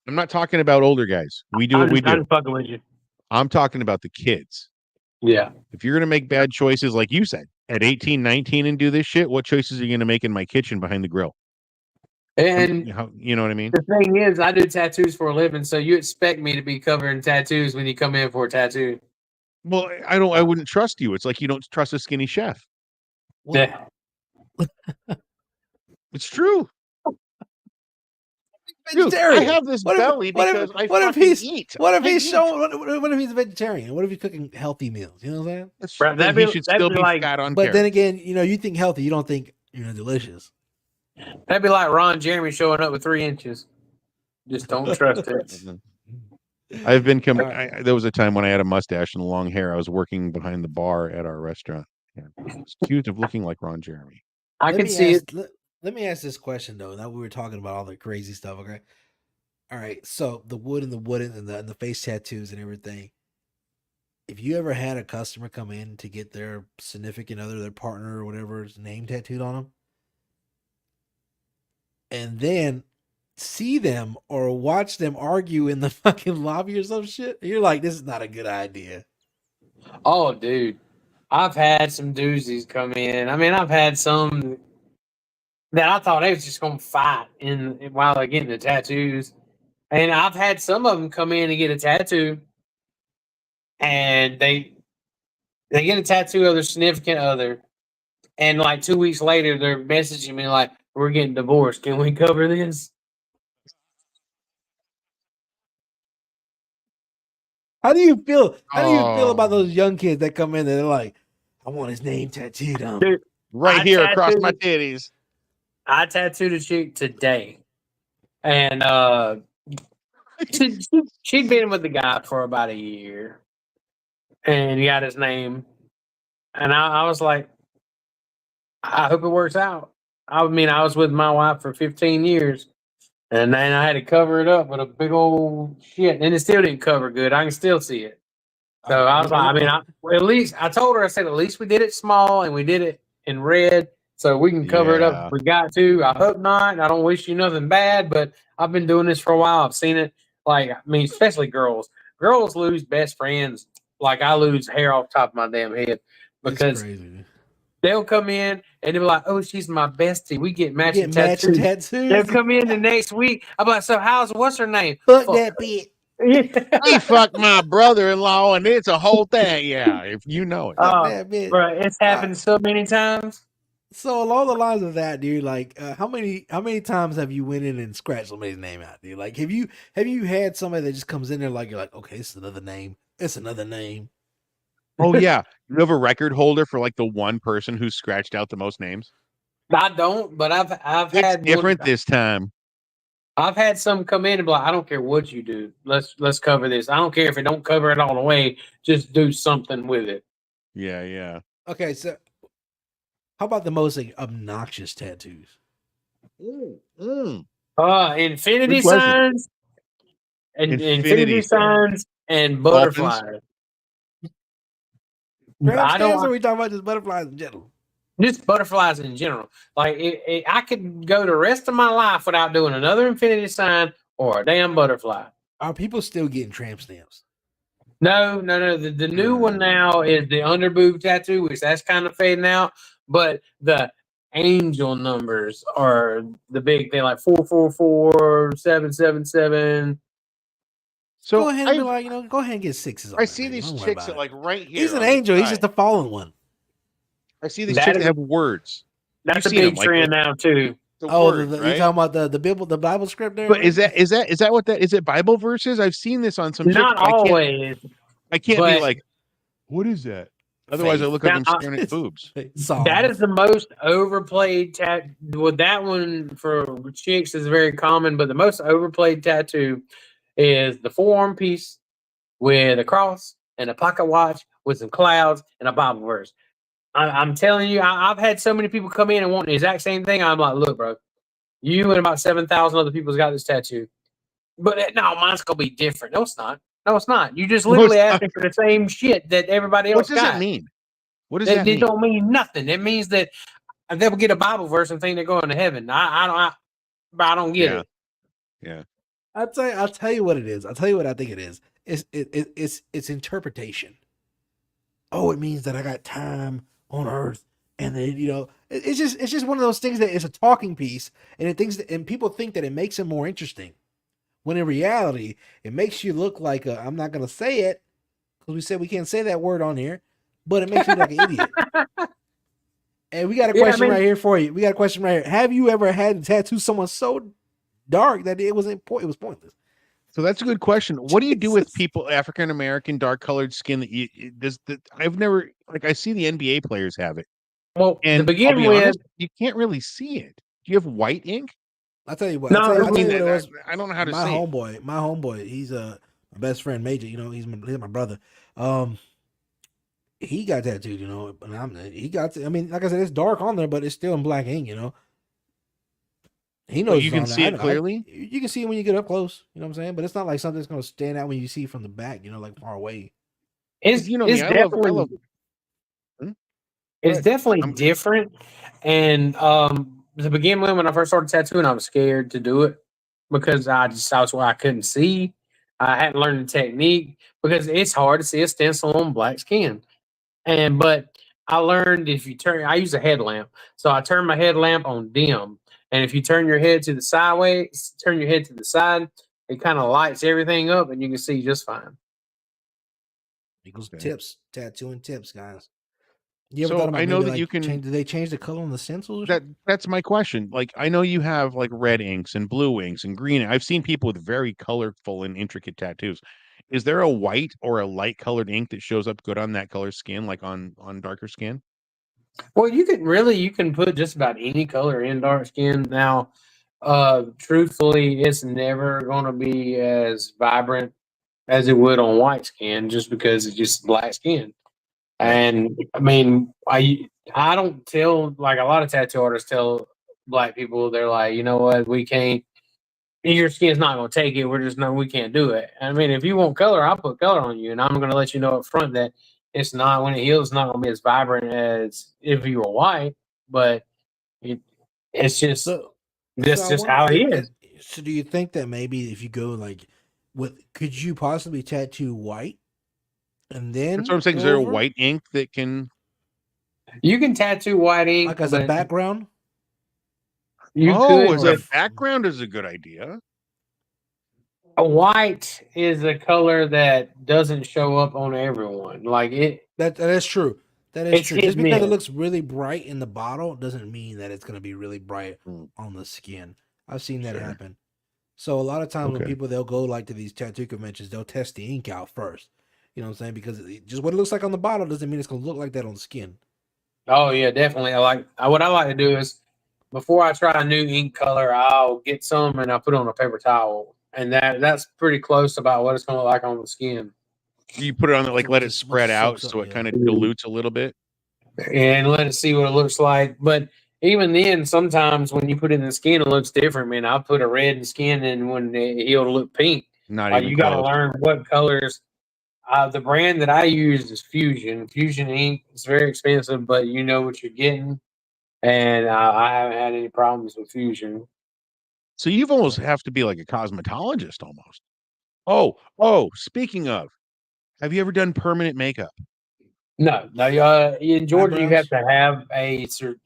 not talking about older guys. We do what we do. I'm fucking with you. I'm talking about the kids. Yeah. If you're going to make bad choices, like you said, at 18, 19 and do this shit, what choices are you going to make in my kitchen behind the grill? And you know what I mean? the thing is, I do tattoos for a living, so you expect me to be covered in tattoos when you come in for a tattoo. Well, I wouldn't trust you. It's like you don't trust a skinny chef. Yeah. It's true. Dude, vegetarian. I have this belly because I what if fucking he's eat. what if I he's eat. showing what if he's a vegetarian? What if he's cooking healthy meals? You know what I'm saying? Bro, Then he should still be like, fat on But then carrots. again, you think healthy, you don't think delicious. that'd be like Ron Jeremy showing up with 3 inches. Just don't trust it. I've been there was a time when I had a mustache and long hair. I was working behind the bar at our restaurant. Yeah. I was accused of looking like Ron Jeremy. I can see it. Let me ask this question though. Now we were talking about all the crazy stuff. Okay. All right. So the wood and the wooden and the face tattoos and everything. If you ever had a customer come in to get their significant other, their partner or whatever's name tattooed on them, and then see them or watch them argue in the fucking lobby or some shit, you're like, this is not a good idea. Oh, dude. I've had some doozies come in. I mean, I've had some that I thought they was just going to fight while they're getting the tattoos. And I've had some of them come in and get a tattoo, and they get a tattoo of their significant other, and like 2 weeks later, they're messaging me like, we're getting divorced. Can we cover this? How do you feel? How do you feel about those young kids that come in and they're like, I want his name tattooed on me. Dude, Right here across my titties. I tattooed a chick today, and she'd been with the guy for about a year, and he got his name, and I was like, I hope it works out. I mean, I was with my wife for 15 years, And then I had to cover it up with a big old shit, and it still didn't cover good. I can still see it. So I was like, at least I told her, I said, at least we did it small and we did it in red, so we can cover it up Yeah. if we got to. I hope not. I don't wish you nothing bad, but I've been doing this for a while. I've seen it. Like, I mean, especially girls. Girls lose best friends. Like I lose hair off the top of my damn head It's because crazy. they'll come in and they'll be like, "Oh, she's my bestie. We get matching Get matching tattoos." tattoos. They'll come in the next week. I'm like, "So what's her name?" Fuck that bitch. He fucked my brother-in-law, and it's a whole thing. Yeah, if you know it. Fuck that bitch. Bro, it's happened so many times. So along the lines of that, dude, like how many times have you went in and scratched somebody's name out, dude? Like have you had somebody that just comes in there like you're like, okay, it's another name. It's another name. Oh yeah, you have a record holder for like the one person who scratched out the most names. I don't, but I've It's had different this time. I've had some come in and be like, I don't care what you do. Let's cover this. I don't care if it don't cover it all the way. Just do something with it. Yeah, yeah. Okay, so how about the most like, obnoxious tattoos? Infinity Good question. signs and Infinity signs and butterflies. Tramp I stamps, or don't are we talking about just butterflies in general? just butterflies in general. Like I could go the rest of my life without doing another infinity sign or a damn butterfly. Are people still getting tramp stamps? No. The new one now is the underboob tattoo, which that's kind of fading out. But the angel numbers are the big thing, like 444, 777. So go ahead and be like, go ahead and get sixes on I it, see man. these Don't worry chicks about that it. like right here. He's an on the angel. He's side. just a fallen one. I see these That chicks is that have words. That's a seen big them, like, trend now too. The Oh, words, you're right? talking about the Bible script there? But is that what that is? It Bible verses? I've seen this on some chicks. Not always. I can't be but like, what is that? Otherwise, I Faith. look like Now, I'm staring at boobs. that is the most overplayed tattoo. Well, that one for chicks is very common, but the most overplayed tattoo is the forearm piece with a cross and a pocket watch with some clouds and a Bible verse. I'm telling you, I've had so many people come in and want the exact same thing. I'm like, look, bro, you and about 7,000 other people's got this tattoo, but no, mine's gonna be different. No, it's not. No, it's not. You just literally asking for the same shit that everybody else What does got. it mean? What does It that mean? don't mean nothing. It means that they will get a Bible verse and think they're going to heaven. I don't get it. Yeah. I'll tell you what it is. I'll tell you what I think it is. It's interpretation. Oh, it means that I got time on earth, and then it's just one of those things that it's a talking piece, and and people think that it makes it more interesting, when in reality it makes you look like I'm not gonna say it because we said we can't say that word on here, but it makes you look like an idiot. And we got a question right here for you. We got a question right here. Have you ever had to tattoo someone so dark that it was pointless? So that's a good question. What do you do with people, African American, dark colored skin I've never, I see the NBA players have it. Well, and to begin I'll be with, honest, you can't really see it. Do you have white ink? I'll tell you what. No, I'll tell you I what it was. I don't know how to My say it. homeboy. He's my best friend, Major. He's my brother. He got tattooed. But he got. I mean, like I said, it's dark on there, but it's still in black ink. He knows you can see it clearly. You can see it when you get up close. You know what I'm saying? But it's not like something that's going to stand out when you see it from the back. Like far away. It's definitely it's definitely different. And to begin with, when I first started tattooing, I was scared to do it because I was where I couldn't see. I hadn't learned the technique because it's hard to see a stencil on black skin. But I learned I use a headlamp, so I turn my headlamp on dim. And if you turn your head to the sideways, turn your head to the side, it kind of lights everything up, and you can see just fine. Equals tips, tattooing tips, guys. You ever So thought about I know that you can. Do they change the color on the stencils? That's my question. Like, I know you have like red inks and blue inks and green. I've seen people with very colorful and intricate tattoos. Is there a white or a light colored ink that shows up good on that color skin, like on darker skin? Well, you can put just about any color in dark skin. Now, truthfully, it's never going to be as vibrant as it would on white skin, just because it's just black skin. And I mean, I don't tell, like a lot of tattoo artists tell black people, they're like, you know what, we can't your skin's not going to take it. We're just no, we can't do it. I mean, if you want color, I'll put color on you, and I'm going to let you know up front that it's not when it heals, it's not going to be as vibrant as if you were white. But it's just So that's I just wonder. how it is. So do you think that maybe if you go like, could you possibly tattoo white and then That's what I'm saying. Is go there a over? white ink that can? You can tattoo white ink, Like as a but background? you Oh, could. as a background is a good idea. A white is a color that doesn't show up on everyone. Like it, That's true. That is it's true. hit Just and because it miss. looks really bright in the bottle doesn't mean that it's going to be really bright Mm. on the skin. I've seen that Sure. happen. So a lot of times when Okay. people they'll go like to these tattoo conventions, they'll test the ink out first. You know what I'm saying? Because just what it looks like on the bottle doesn't mean it's going to look like that on the skin. Oh yeah, definitely. What I like to do is before I try a new ink color, I'll get some and I'll put it on a paper towel, and that's pretty close about what it's going to look like on the skin. You put it on, like, So let it spread out soaks up, so it yeah. kind of dilutes a little bit. And let it see what it looks like. But even then, sometimes when you put it in the skin, it looks different. Man, I'll put a red in the skin, and when it heal, to look pink. Not even You got to close. learn what colors. The brand that I use is Fusion. Fusion ink. It's very expensive, but you know what you're getting. And I haven't had any problems with Fusion. So you've almost have to be like a cosmetologist almost. Oh, speaking of, have you ever done permanent makeup? No. In Georgia, you have Eyebrows? to have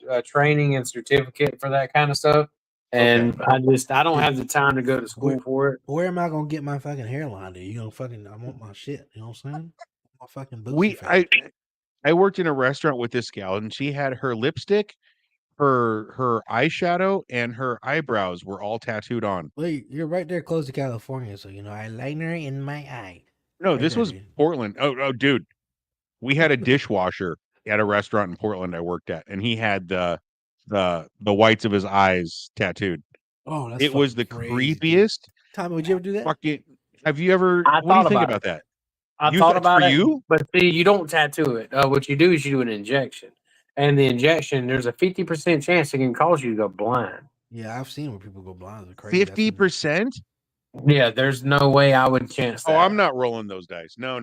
a training and certificate for that kind of stuff. And I don't have the time to go to school for it. Where am I going to get my fucking hairline, dude? You gonna I want my shit. You know what I'm saying? My fucking boozy face. I worked in a restaurant with this gal, and she had her lipstick, her eyeshadow, and her eyebrows were all tattooed on. Well, you're right there close to California, so you know eyeliner in my eye. No, Right this there, was dude. Portland. Oh, dude, we had a dishwasher at a restaurant in Portland I worked at, and he had the whites of his eyes tattooed. Oh, that's It was the crazy, creepiest. dude. Tommy, would you ever do that? Fucking. Have you ever? I What do you thought think about about that? I You thought that's for about it, you? but see, you don't tattoo it. What you do is you do an injection, and the injection, there's a 50% chance it can cause you to go blind. Yeah, I've seen where people go blind. It's crazy. 50%? Yeah, there's no way I would chance that. Oh, I'm not rolling those dice. No.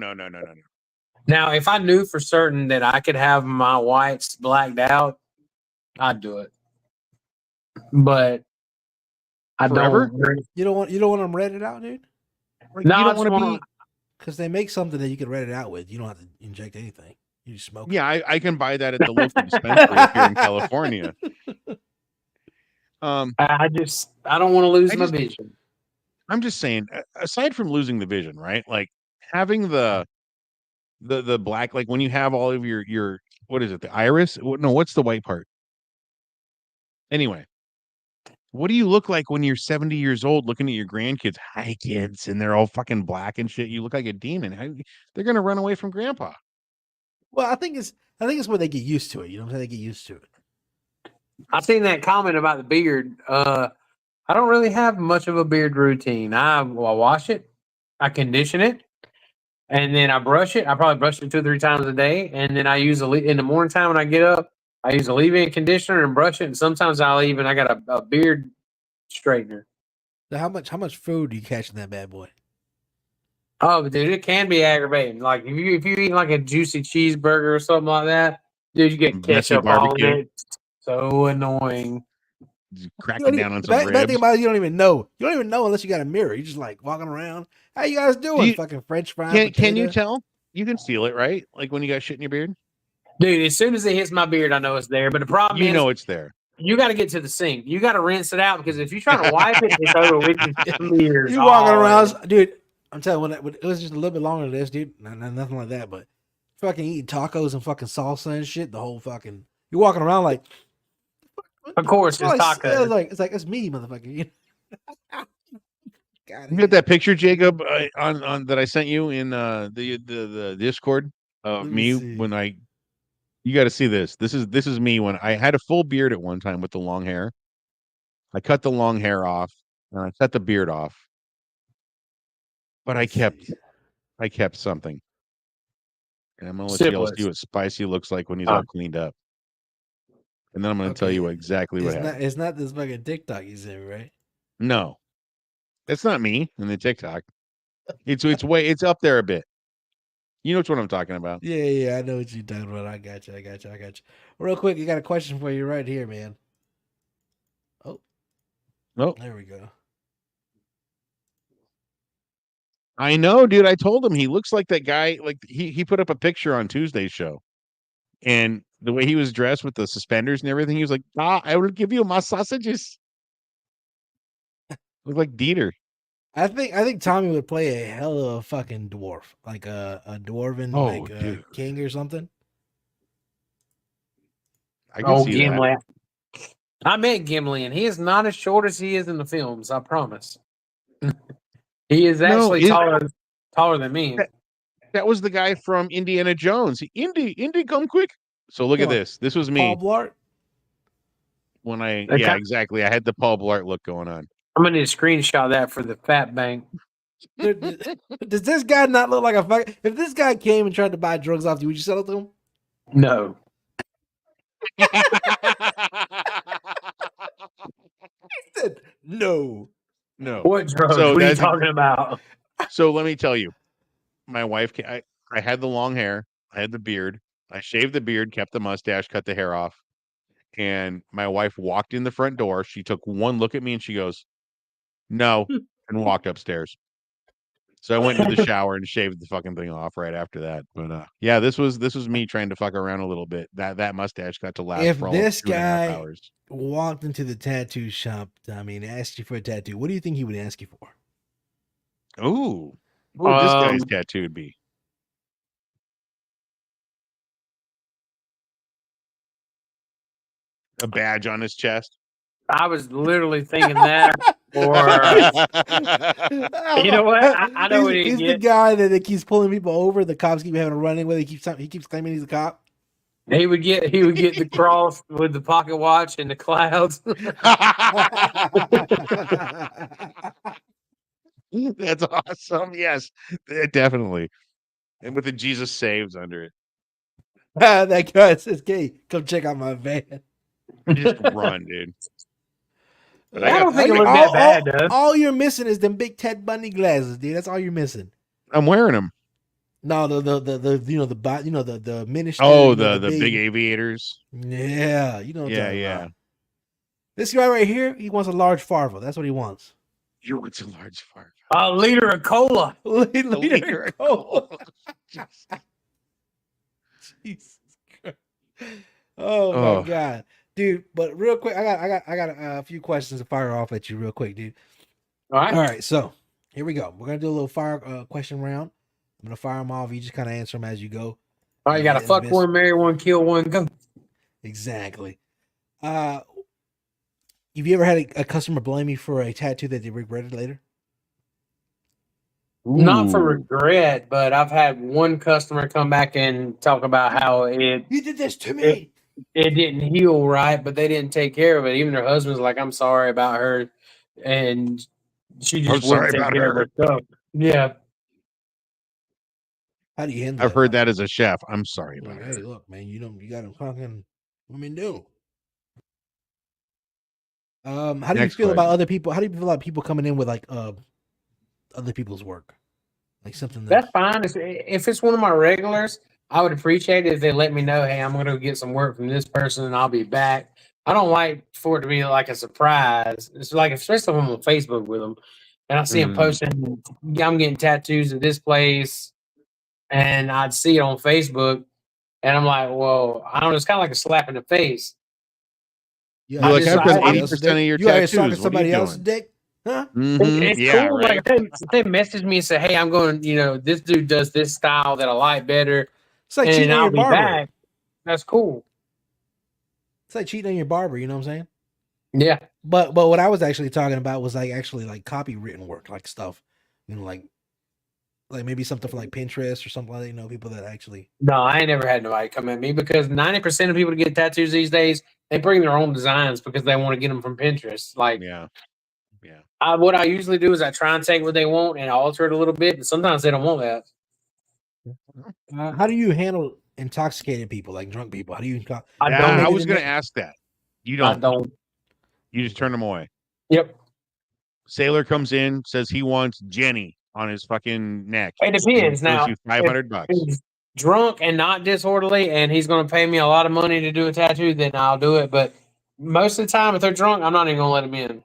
Now, if I knew for certain that I could have my whites blacked out, I'd do it. But I Forever? don't. You don't want them redded out, dude? Like, No, you I don't just want to want be. Because they make something that you can red it out with. You don't have to inject anything. You just smoke. Yeah, I can buy that at the local dispensary up here in California. I don't want to lose my vision. I'm just saying, aside from losing the vision, right? Like having the black, like when you have all of your what is it, the iris? No, what's the white part? Anyway, what do you look like when you're 70 years old looking at your grandkids? Hi, kids, and they're all fucking black and shit. You look like a demon. They're gonna run away from grandpa. Well, I think it's where they get used to it. You know what I'm saying? They get used to it. I seen that comment about the beard. I don't really have much of a beard routine. I wash it, I condition it, and then I brush it. I probably brush it 2 or 3 times a day, and then I use in the morning time when I get up. I use a leave-in conditioner and brush it, and sometimes I got a beard straightener. So how much food do you catch in that bad boy? Oh, but dude, it can be aggravating. Like if you eat like a juicy cheeseburger or something like that, dude, you get Messy ketchup all in barbecue. it. So annoying. Cracking down on The some bad ribs. thing about it, you don't even know. You don't even know unless you got a mirror. You're just like walking around. How you guys doing? Fucking French fry. Can you tell? You can feel it, right? Like when you got shit in your beard. Dude, as soon as it hits my beard, I know it's there. But the problem is, know it's there. you got to get to the sink. You got to rinse it out because if you're trying to wipe it, it's over with your beard. You walking around, dude. I'm telling you, when it was just a little bit longer than this, dude. Nothing like that, but fucking eating tacos and fucking salsa and shit. The whole fucking you're walking around like. Of course, it's tacos. It's like it's me, motherfucker. You get that picture, Jacob, on that I sent you in the Discord of me when I. You got to see this. This is me when I had a full beard at one time with the long hair. I cut the long hair off and I cut the beard off, but I kept something. And I'm gonna let you all see what Spicy looks like when he's all cleaned up. And then I'm gonna tell you exactly what happened. It's not this fucking TikTok you said, right? No. That's not me in the TikTok. It's up there a bit. You know what I'm talking about. Yeah, I know what you're talking about. I got you. Real quick, I got a question for you right here, man. Oh, there we go. I know, dude. I told him he looks like that guy. Like he put up a picture on Tuesday's show, and the way he was dressed with the suspenders and everything, he was like, I will give you my sausages." Look like Dieter. I think Tommy would play a hell of a fucking dwarf, like a dwarven dude. king or something. I can see Gimli. that. I met Gimli, and he is not as short as he is in the films. I promise. He is actually taller than me. That was the guy from Indiana Jones. Indy, come quick. So look at this. This was me. Paul Blart. Exactly. I had the Paul Blart look going on. I'm gonna need to screenshot that for the Fat Bank. Does this guy not look like a fuck? If this guy came and tried to buy drugs off you, would you sell it to him? No. He said no. What drugs? What are you talking about? So let me tell you, my wife. I had the long hair. I had the beard. I shaved the beard, kept the mustache, cut the hair off. And my wife walked in the front door. She took one look at me and she goes, "No," and walked upstairs. So I went into the shower and shaved the fucking thing off right after that. But yeah, this was me trying to fuck around a little bit. That mustache got to last for almost 2.5 hours. Walked into the tattoo shop, asked you for a tattoo, what do you think he would ask you for? Ooh, what would this guy's tattooed be? A badge on his chest. I was literally thinking that. Or you know what? I know what he's the guy that keeps pulling people over. The cops keep having a run-in with. He keeps claiming he's a cop. He would get the cross with the pocket watch and the clouds. That's awesome. Yes, definitely. And with the Jesus saves under it. That guy says, "Hey, come check out my van." Just run, dude. But I don't think it looked that bad, though. All you're missing is them big Ted Bundy glasses, dude. That's all you're missing. I'm wearing them. No, the minister. Oh, the big aviators. Yeah, you know what I'm talking yeah. about. This guy right here, he wants a large Farva. That's what he wants. You want a large Farva? A liter of cola. Liter of cola. Jesus Christ. Oh my God. Dude, but real quick, I got a few questions to fire off at you real quick, dude. All right. So here we go. We're gonna do a little fire question round. I'm gonna fire them off. You just kind of answer them as you go. All right, you got to fuck one, marry one, kill one, go. Exactly. Have you ever had a customer blame you for a tattoo that they regretted later? Not for regret, but I've had one customer come back and talk about how you did this to me. It didn't heal right, but they didn't take care of it. Even her husband's like, "I'm sorry about her," and she just wouldn't take care of her stuff. Yeah. How do you handle I've heard that as a chef. I'm sorry about Hey, look, man, you got to fucking let me know. How do you feel about other people? How do you feel about people coming in with like other people's work? Like something that's fine. If it's one of my regulars, I would appreciate it if they let me know, hey, I'm going to get some work from this person and I'll be back. I don't like for it to be like a surprise. It's like, especially if I'm on Facebook with them and I see them posting, I'm getting tattoos at this place, and I'd see it on Facebook and I'm like, well, I don't know. It's kind of like a slap in the face. Yeah, like I've done 80% of your tattoos. Somebody else's dick? Huh? It's cool. Right. Like they message me and say, "Hey, I'm going. This dude does this style that I like better." It's like cheating on your barber. Back. That's cool. It's like cheating on your barber. You know what I'm saying? Yeah. But what I was actually talking about was like copywritten work, like stuff. Like maybe something for like Pinterest or something like that. People that actually. No, I ain't never had nobody come at me because 90% of people that get tattoos these days, they bring their own designs because they want to get them from Pinterest. Like, yeah. What I usually do is I try and take what they want and alter it a little bit, but sometimes they don't want that. How do you handle intoxicated people, like drunk people? How do you? I was going to ask that. You don't. I don't. You just turn them away. Yep. Sailor comes in, says he wants Jenny on his fucking neck. It depends. Throws Now, you $500. if he's drunk and not disorderly, and he's going to pay me a lot of money to do a tattoo, then I'll do it. But most of the time, if they're drunk, I'm not even going to let them in.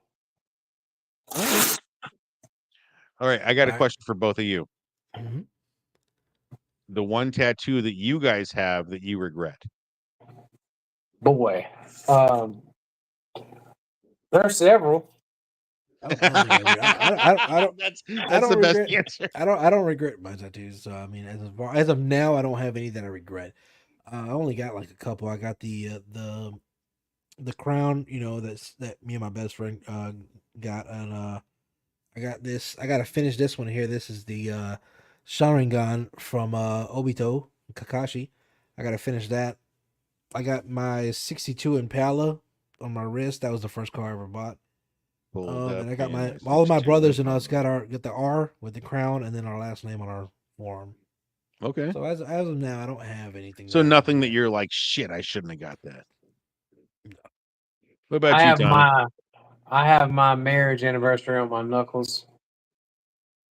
All right, I got a All right. question for both of you. Mhm. The one tattoo that you guys have that you regret. Boy, there are several. I don't think I don't. That's I don't the best regret. answer. I don't regret my tattoos. So I mean, as of now, I don't have any that I regret. I only got like a couple. I got the crown. You know, that me and my best friend got, and I got this. I gotta finish this one here. This is the Sharingan from Obito Kakashi. I gotta finish that. I got my 62 Impala on my wrist. That was the first car I ever bought. And I got all of my brothers and us got the R with the crown and then our last name on our forearm. Okay. So as of now, I don't have anything. So nothing that you're like, shit, I shouldn't have got that. What about you, Tommy? I have my marriage anniversary on my knuckles.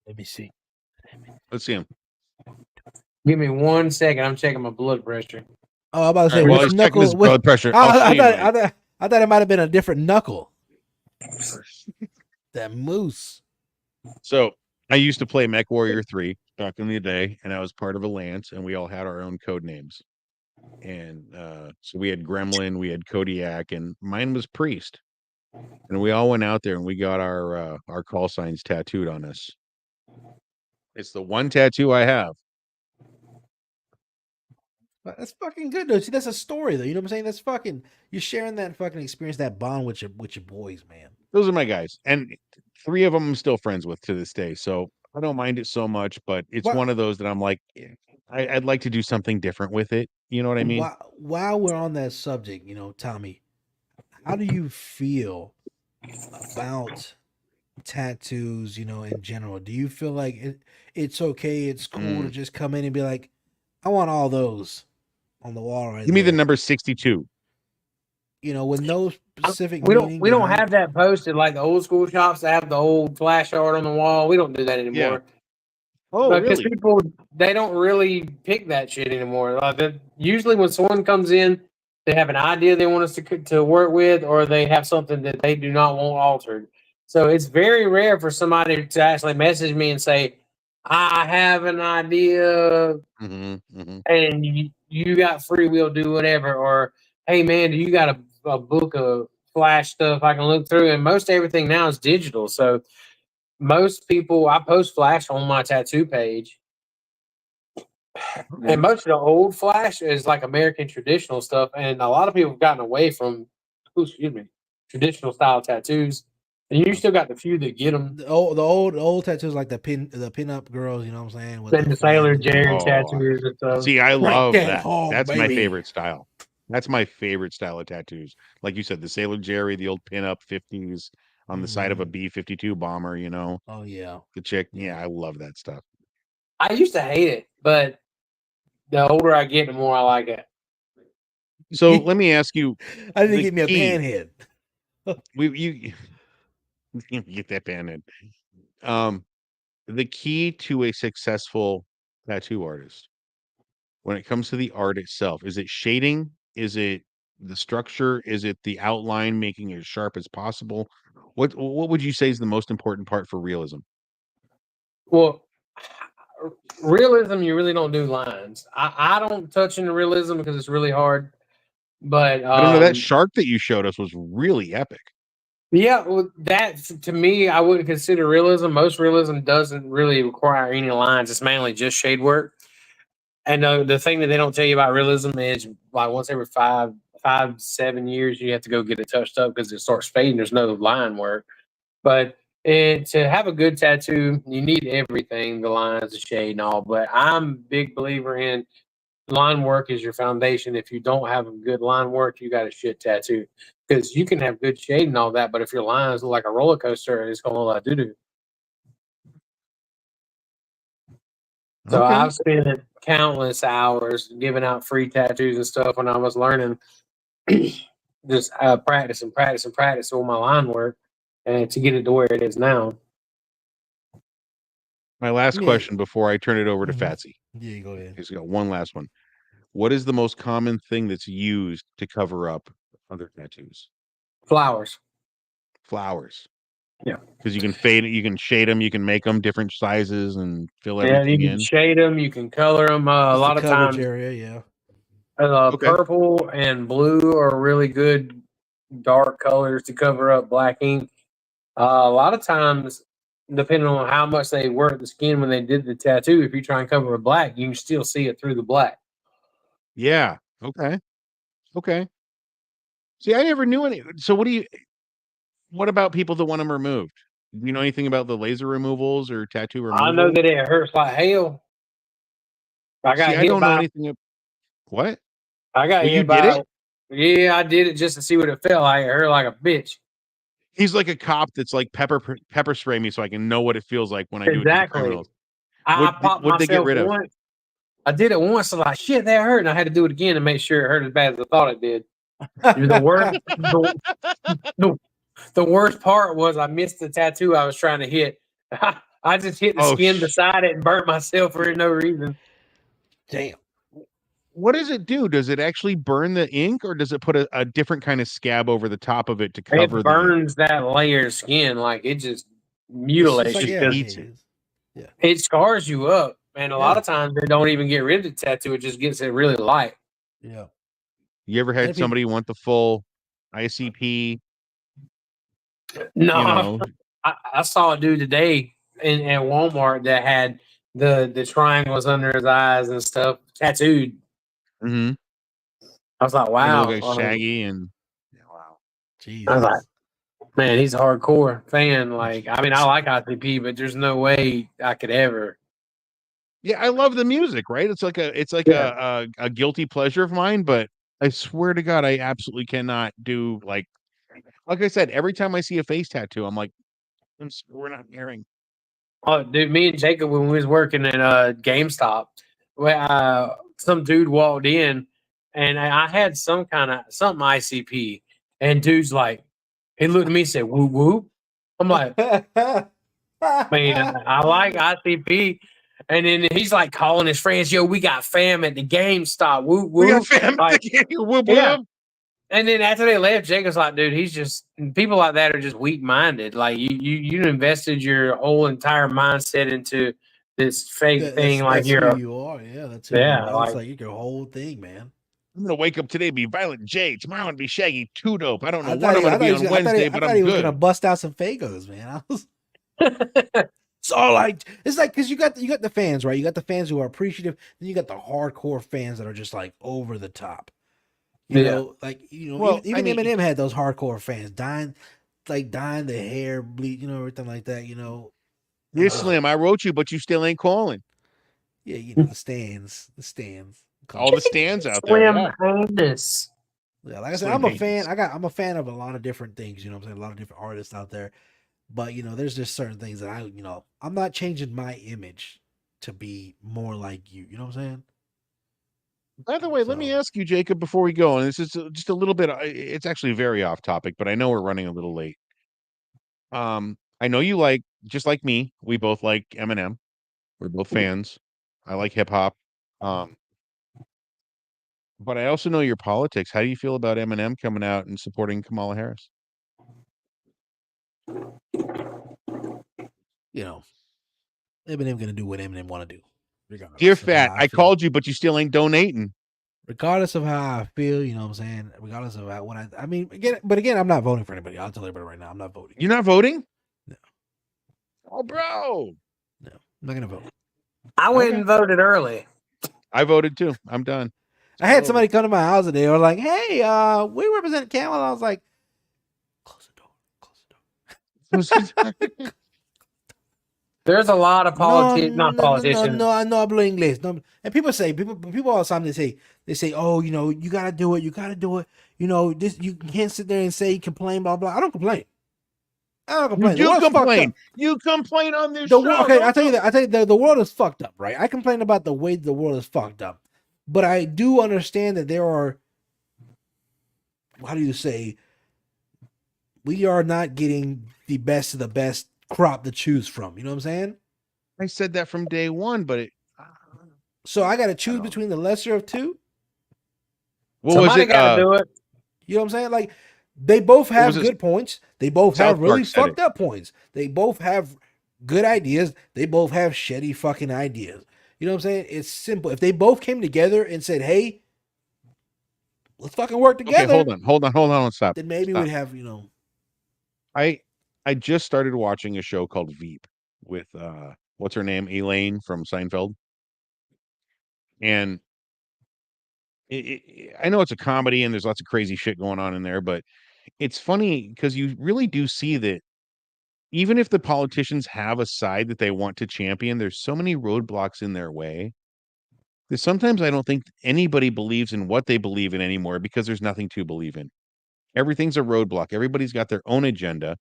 Let me see. Let's see him. Give me 1 second. I'm checking my blood pressure. Oh, I'm about to say, While which he's knuckle? checking his blood pressure, I thought it might have been a different knuckle. That moose. So I used to play Mech Warrior 3 back in the day, and I was part of a lance, and we all had our own code names. And so we had Gremlin, we had Kodiak, and mine was Priest. And we all went out there and we got our call signs tattooed on us. It's the one tattoo I have. That's fucking good though. See, that's a story though. You know what I'm saying? That's fucking. You're sharing that fucking experience, that bond with your boys, man. Those are my guys, and 3 of them I'm still friends with to this day. So I don't mind it so much, but it's one of those that I'm like, I'd like to do something different with it. You know what I mean? While we're on that subject, you know, Tommy, how do you feel about tattoos? You know, in general, do you feel like it's okay, it's cool to just come in and be like, I want all those on the wall right Give me there. the number 62. You know, with no specific We meaning. don't have that posted like the old school shops that have the old flash art on the wall. We don't do that anymore. Oh, because really? people, they don't really pick that shit anymore. Like usually when someone comes in, they have an idea they want us to work with, or they have something that they do not want altered. So it's very rare for somebody to actually message me and say, I have an idea and you got free will, do whatever. Or, hey, man, do you got a book of flash stuff I can look through? And most everything now is digital. So most people, I post flash on my tattoo page. And most of the old flash is like American traditional stuff. And a lot of people have gotten away from, traditional style tattoos. And you still got the few that get them. The old tattoos like the pinup girls, you know what I'm saying? With The Sailor Jerry tattoos and stuff. See, I love that. Home, That's baby. my favorite style. That's my favorite style of tattoos. Like you said, the Sailor Jerry, the old pinup 50s on the side of a B-52 bomber, you know? Oh, yeah. The chick. Yeah, I love that stuff. I used to hate it, but the older I get, the more I like it. So let me ask you. I didn't give me a panhead. You get that panhead. The key to a successful tattoo artist when it comes to the art itself, is it shading? Is it the structure? Is it the outline, making it as sharp as possible? What would you say is the most important part for realism? Well, realism, you really don't do lines. I don't touch into realism because it's really hard. But I don't know, that shark that you showed us was really epic. Yeah, well, that to me, I wouldn't consider realism. Most realism doesn't really require any lines. It's mainly just shade work. And the thing that they don't tell you about realism is like once every 7 years, you have to go get it touched up because it starts fading. There's no line work. But to have a good tattoo, you need everything, the lines, the shade, and all. But I'm a big believer in line work is your foundation. If you don't have a good line work, you got a shit tattoo. Because you can have good shade and all that, but if your lines look like a roller coaster, it's going to look like doo-doo. So I've spent countless hours giving out free tattoos and stuff when I was learning, just practice on my line work. and to get it to where it is now. My last Yeah. question before I turn it over to Mhm. Fatsy. Yeah, go ahead. He's got one last one. What is the most common thing that's used to cover up other tattoos? Flowers. Flowers. Yeah. Because you can fade it, you can shade them, you can make them different sizes and fill Yeah, you everything can in. shade them, you can color them. A Just lot the of coverage times, area, yeah. Okay. purple and blue are really good dark colors to cover up black ink. A lot of times, depending on how much they work the skin when they did the tattoo, if you try and cover with black, you can still see it through the black. Yeah. Okay. Okay. See, I never knew any. So what about people that want them removed? Do you know anything about the laser removals or tattoo removal? I know that it hurts like hell. I got See, I hit don't know by. anything. What? I got Well, you hit did by. it? Yeah, I did it just to see what it felt like. It hurt like a bitch. He's like a cop that's like pepper spray me so I can know what it feels like when I do it to the Exactly. criminals. I popped What did they get myself rid of? once. I did it once. So like, shit, that hurt, and I had to do it again to make sure it hurt as bad as I thought it did. The worst, the worst part was I missed the tattoo I was trying to hit. I just hit the Oh, skin beside it and burnt myself for no reason. Damn. what does it do? Does it actually burn the ink, or does it put a different kind of scab over the top of it to cover It the ink? burns that layer of skin, like it just It's mutilates just like, you. yeah, 'Cause eats yeah, it. yeah. it scars you up, and a lot Yeah. of times they don't even get rid of the tattoo; it just gets it really light. Yeah. You ever And had if you- somebody want the full ICP? No, You know, I saw a dude today at Walmart that had the triangles under his eyes and stuff tattooed. mm-hmm. I was like, Made him look wow. like Shaggy, and yeah, wow. I was Jesus. like, man, he's a hardcore fan. Like, I mean, I like ICP, but there's no way I could ever. Yeah, I love the music, right? It's like a guilty pleasure of mine, but I swear to God, I absolutely cannot do like I said, every time I see a face tattoo, I'm like, we're not hearing. Oh, dude, me and Jacob when we was working at GameStop, some dude walked in, and I had something ICP, and dude's like, he looked at me and said, "Whoop whoop." I'm like, man, I like ICP. And then he's like calling his friends, yo, we got fam at the GameStop. Whoop We got whoop. fam Like, whoop yeah. whoop. And then after they left, Jacob's like, dude, he's just people like that are just weak minded. Like you invested your whole entire mindset into this fake thing. Like that's who you're you are. Yeah, that's who you are. like It's like your whole thing, man. I'm gonna wake up today, be Violent J. Tomorrow I'm gonna be Shaggy Two Dope. I don't know I what thought I'm gonna be on I Wednesday, but thought I'm he was gonna good. bust out some Fagos, man. I was so like it's like because you got the fans, right? You got the fans who are appreciative, then you got the hardcore fans that are just like over the top. You Yeah. know, like Well, even I mean- Eminem had those hardcore fans dyeing the hair, bleed, everything like that. You're And, Slim. I wrote you, but you still ain't calling. yeah, the stands, All the stands out there. Slim Yeah. Yeah, Highness. like I said, Slim I'm a Haynes. fan. I'm a fan of a lot of different things. You know what I'm saying? A lot of different artists out there. But there's just certain things that I'm not changing my image to be more like you. You know what I'm saying? By the way, let me So- ask you, Jacob, before we go, and this is just a little bit. It's actually very off topic, but I know we're running a little late. I know you like, just like me, we both like Eminem. We're both fans. I like hip hop. But I also know your politics. How do you feel about Eminem coming out and supporting Kamala Harris? Eminem gonna do what Eminem want to do. regardless Dear of how Fat, I feel. called you, but you still ain't donating. Regardless of how I feel, you know what I'm saying. Regardless of how I mean, again, I'm not voting for anybody. I'll tell everybody right now, I'm not voting. You're not voting? No. Oh, bro. No, I'm not gonna vote. I went Okay. and voted early. I voted too. I'm done. I had somebody come to my house and they were like, "Hey, we represent Camel." I was like, "Close the door. Close the door." There's a lot of politicians, not politicians. No, I hablo inglés. No, and people all the time they say, "Oh, you gotta do it. You gotta do it. This you can't sit there and say complain, blah blah." I don't complain. You do world's fucked complain. up. You complain on this The show. world, okay, Don't I tell you you? that. I tell you the world is fucked up, right? I complain about the way the world is fucked up, but I do understand that there are, how do you say, we are not getting the best of the best crop to choose from. You know what I'm saying? I said that from day one, but So I got to choose don't know. between the lesser of two. What was Somebody it? got to do it. You know what I'm saying? Like they both was have it? good points. They both South have really Park said fucked up points. They both have good ideas. They both have shitty fucking ideas. You know what I'm saying? It's simple. If they both came together and said, "Hey, let's fucking work Okay, together," hold on, stop. then maybe Stop. we'd have, you know. I just started watching a show called Veep with what's her name? Elaine from Seinfeld. And I know it's a comedy and there's lots of crazy shit going on in there, but it's funny because you really do see that even if the politicians have a side that they want to champion, there's so many roadblocks in their way that sometimes I don't think anybody believes in what they believe in anymore because there's nothing to believe in. Everything's a roadblock. Everybody's got their own agenda.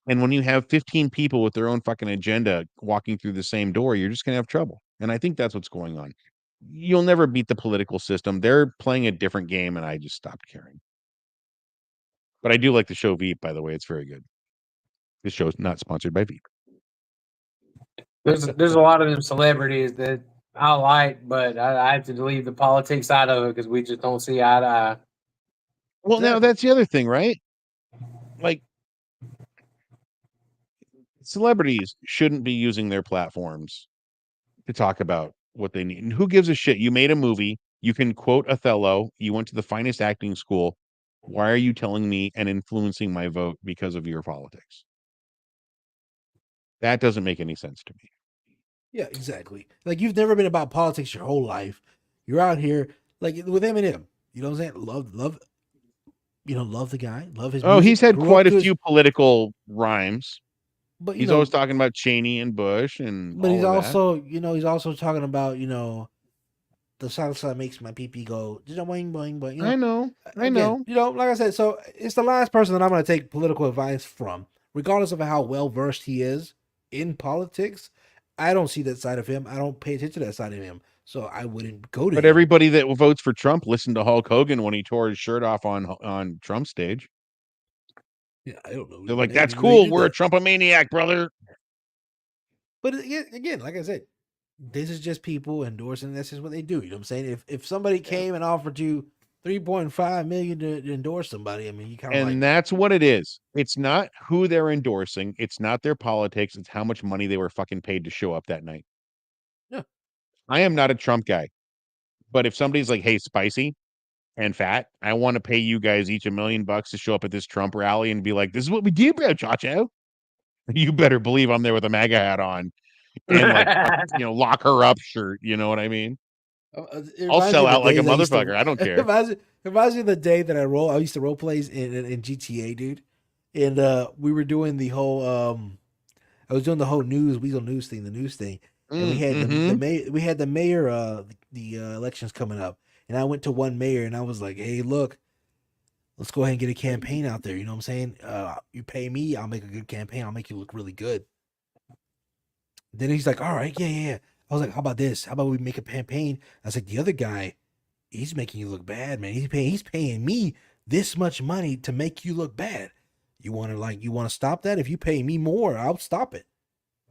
And when you have 15 people with their own fucking agenda walking through the same door, you're just going to have trouble. And I think that's what's going on. You'll never beat the political system. They're playing a different game, and I just stopped caring. But I do like the show Veep, by the way. It's very good. This show's not sponsored by Veep. There's a lot of them celebrities that I like, but I have to leave the politics side of it because we just don't see eye to eye. Well, now Exactly. that's the other thing, right? Like, celebrities shouldn't be using their platforms to talk about what they need. And who gives a shit? You made a movie. You can quote Othello. You went to the finest acting school. Why are you telling me and influencing my vote because of your politics? That doesn't make any sense to me. Yeah, exactly. Like you've never been about politics your whole life. You're out here like with Eminem. You know what I'm saying? Love, love the guy, love his Oh, he's music. had Grew up quite a to his, few political rhymes. but He's always talking about Cheney and Bush and but all he's of that. also, he's also talking about, the salsa makes my pee pee go boing boing boing. I know. Again, like I said, so it's the last person that I'm going to take political advice from, regardless of how well versed he is in politics. I don't see that side of him. I don't pay attention to that side of him, so I wouldn't go to But him. everybody that votes for Trump listened to Hulk Hogan when he tore his shirt off on Trump's stage. Yeah, I don't know. They're like, I "That's didn't know he cool. did We're a that. Trumpomaniac, brother." But again, like I said, this is just people endorsing. That's just what they do. You know what I'm saying? If somebody came and offered you 3.5 million to endorse somebody, I mean, you kind of like, And that's what it is. It's not who they're endorsing. It's not their politics. It's how much money they were fucking paid to show up that night. yeah, I am not a Trump guy, but if somebody's like, "Hey, Spicy and Phat, I want to pay you guys each $1 million to show up at this Trump rally and be like, this is what we do, bro, Chacho." You better believe I'm there with a MAGA hat on and like, lock her up shirt. You know what I mean? it I'll reminds me sell of the out like a days I used to. motherfucker. I don't It care. reminds me of the day that I used to role plays in GTA, dude, and we were doing the whole I was doing the whole Weasel news thing, the news thing, and we had Mm-hmm. we had the mayor the elections coming up, and I went to one mayor and I was like, hey, look, let's go ahead and get a campaign out there. You know what I'm saying? You pay me, I'll make a good campaign. I'll make you look really good. Then he's like, all right, yeah, yeah, yeah. I was like, how about this? How about we make a campaign? I was like, the other guy, he's making you look bad, man. He's paying me this much money to make you look bad. You want to stop that? If you pay me more, I'll stop it.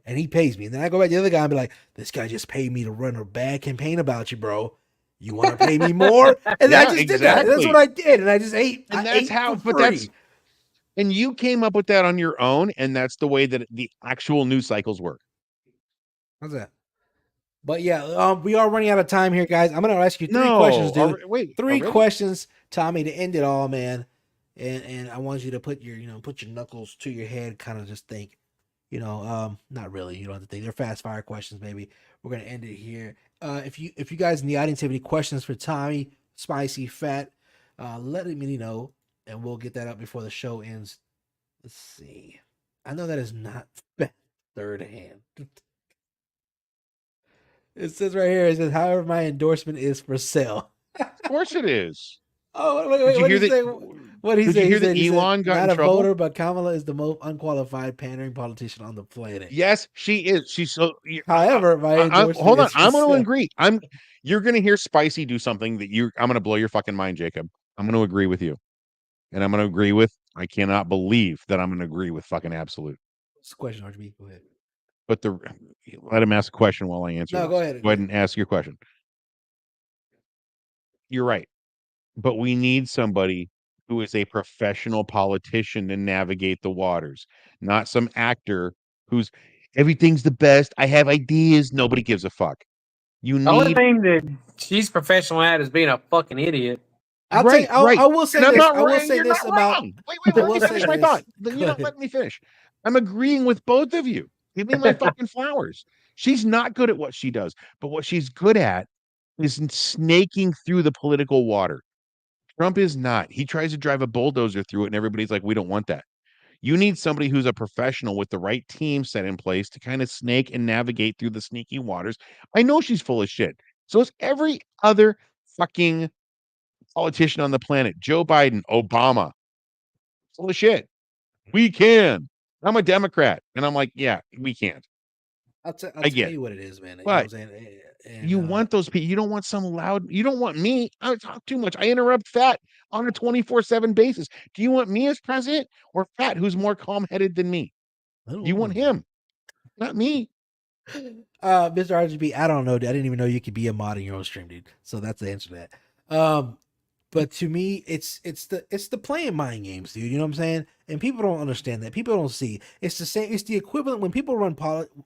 And he pays me. And then I go back to the other guy and be like, this guy just paid me to run a bad campaign about you, bro. You want to pay me more? And I Yeah, just did that. And that's what exactly. I did. And I just ate. And I that's ate how, for but free. and you came up with that on your own. And that's the way that the actual news cycles work. How's that? But yeah, we are running out of time here, guys. I'm gonna ask you three questions, No, dude. wait, Three already? questions, Tommy, to end it all, man. And I want you to put your knuckles to your head, kind of just think. Not really. You don't have to think. They're fast fire questions, maybe. We're gonna end it here. If you guys in the audience have any questions for Tommy, Spicy, Phat, let me know, and we'll get that up before the show ends. Let's see. I know that is not third hand. It says right here, it says, however, my endorsement is for sale. Of course it is. Oh, wait, Did you what hear did he that? say? What did he Did you say? hear that He said, Elon got not in a trouble? voter, but Kamala is the most unqualified pandering politician on the planet. Yes, she is. She's so. However, my endorsement Hold on. is for I'm going to sale. agree. You're going to hear Spicy do something that I'm going to blow your fucking mind, Jacob. I'm going to agree with you. and I'm going to agree with. I cannot believe that I'm going to agree with fucking Absolute. What's the question, RGB? Go ahead. But let him ask a question while I answer. No, this. go ahead. Go ahead and ask your question. You're right, but we need somebody who is a professional politician to navigate the waters, not some actor who's everything's the best. I have ideas. Nobody gives a fuck. You The only need thing that she's professional at is being a fucking idiot. I'll tell you, right. I will say And I'm this. not I will wrong. say You're this not about. wrong. Wait, I let will me say finish my this. thought. Go You know, ahead. let me finish. I'm agreeing with both of you. Give me my fucking flowers. She's not good at what she does, but what she's good at is snaking through the political water. Trump is not. He tries to drive a bulldozer through it, and everybody's like, we don't want that. You need somebody who's a professional with the right team set in place to kind of snake and navigate through the sneaky waters. I know she's full of shit. So is every other fucking politician on the planet. Joe Biden, Obama, full of shit. We can. I'm a Democrat. And I'm like, yeah, we can't. I'll I tell get it. you what it is, man. You know what I'm But saying? And, you want those people. You don't want some loud. You don't want me. I talk too much. I interrupt Phat on a 24/7 basis. Do you want me as president or Phat, who's more calm-headed than me? Do you want him? Not me. Mr. RGB, I don't know. I didn't even know you could be a mod in your own stream, dude. So that's the answer to that. But to me, it's the playing mind games, dude. You know what I'm saying? And people don't understand that. People don't see. It's the same. It's the equivalent when people run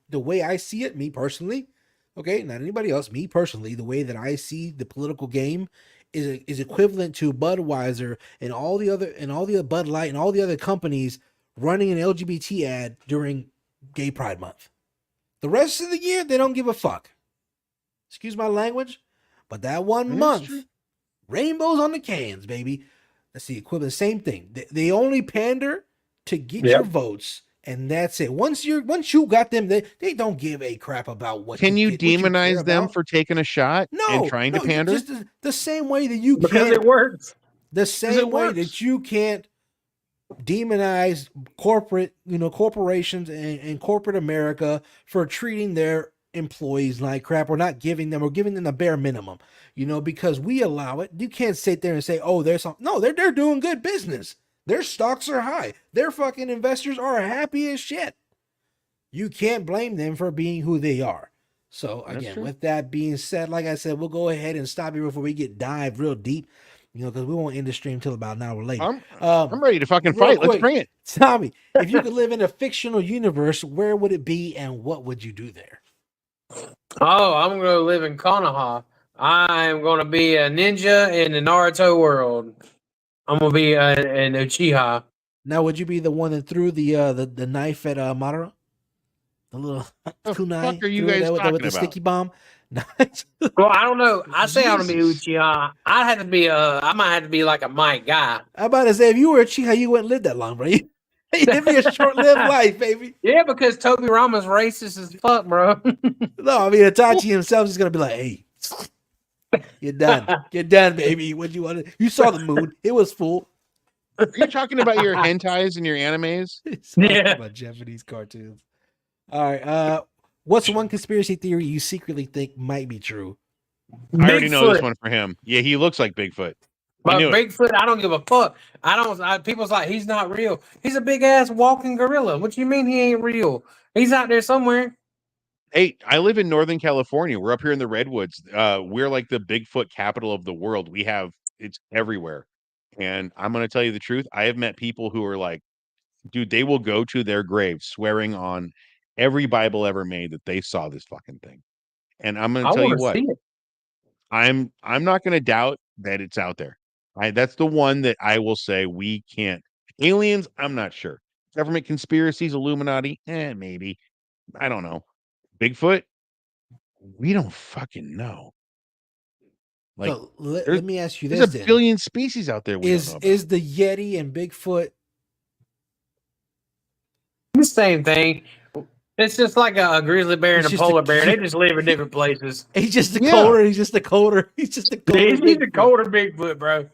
the way I see it. Me personally, okay, not anybody else. Me personally, the way that I see the political game is equivalent to Budweiser and all the other Bud Light and all the other companies running an LGBT ad during Gay Pride Month. The rest of the year, they don't give a fuck. Excuse my language, but that one month, rainbows on the cans, baby. That's the equivalent. Same thing. They only pander to get your votes, and that's it. Once you got them, they don't give a crap about what. Can you demonize them about. for taking a shot and trying to pander? Just the same way that you Because can't. it works. The same way that you can't demonize corporations and corporate America for treating their employees like crap or not giving them the bare minimum, because we allow it. You can't sit there and say, oh, they're doing good business. Their stocks are high. Their fucking investors are happy as shit. You can't blame them for being who they are. So again, with that being said, like I said, we'll go ahead and stop here before we get dived real deep. Because we won't end the stream until about an hour later. I'm ready to fucking fight. Quick, Let's bring it. Tommy, if you could live in a fictional universe, where would it be and what would you do there? Oh, I'm going to live in Konoha. I'm going to be a ninja in the Naruto world. I'm going to be an Uchiha. Now, would you be the one that threw the knife at Madara? The little kunai? Fuck are you guys talking with the about? sticky bomb? Well, I don't know. I say I'm going to be Uchiha. I might have to be like a Mike guy. I'm about to say, if you were a Uchiha, you wouldn't live that long, bro. It'd be a short-lived life, baby. Yeah, because Toby Rama's racist as fuck, bro. No, I mean, Itachi himself is going to be like, hey, you're done. You're done, baby. What you want? You saw the moon. It was full. Are you talking about your hentais and your animes? Yeah. About Japanese cartoons. All right. What's one conspiracy theory you secretly think might be true? I already know this one for him. Yeah, he looks like Bigfoot. But Bigfoot, I don't give a fuck. People's like, he's not real. He's a big ass walking gorilla. What you mean he ain't real? He's out there somewhere. Hey, I live in Northern California. We're up here in the Redwoods. We're like the Bigfoot capital of the world. It's everywhere. And I'm going to tell you the truth. I have met people who are like, dude, they will go to their grave swearing on every Bible ever made that they saw this fucking thing. And I'm going to tell you what, I'm not going to doubt that it's out there. That's the one that I will say we can't. Aliens, I'm not sure. Government conspiracies, Illuminati, maybe. I don't know. Bigfoot, we don't fucking know. Like, so let me ask you this: there's a billion species out there. Is the Yeti and Bigfoot the same thing? It's just like a grizzly bear and a polar bear. They just live in different places. He's just the colder. He's just the colder. He's just the colder. He's the colder Bigfoot, bro.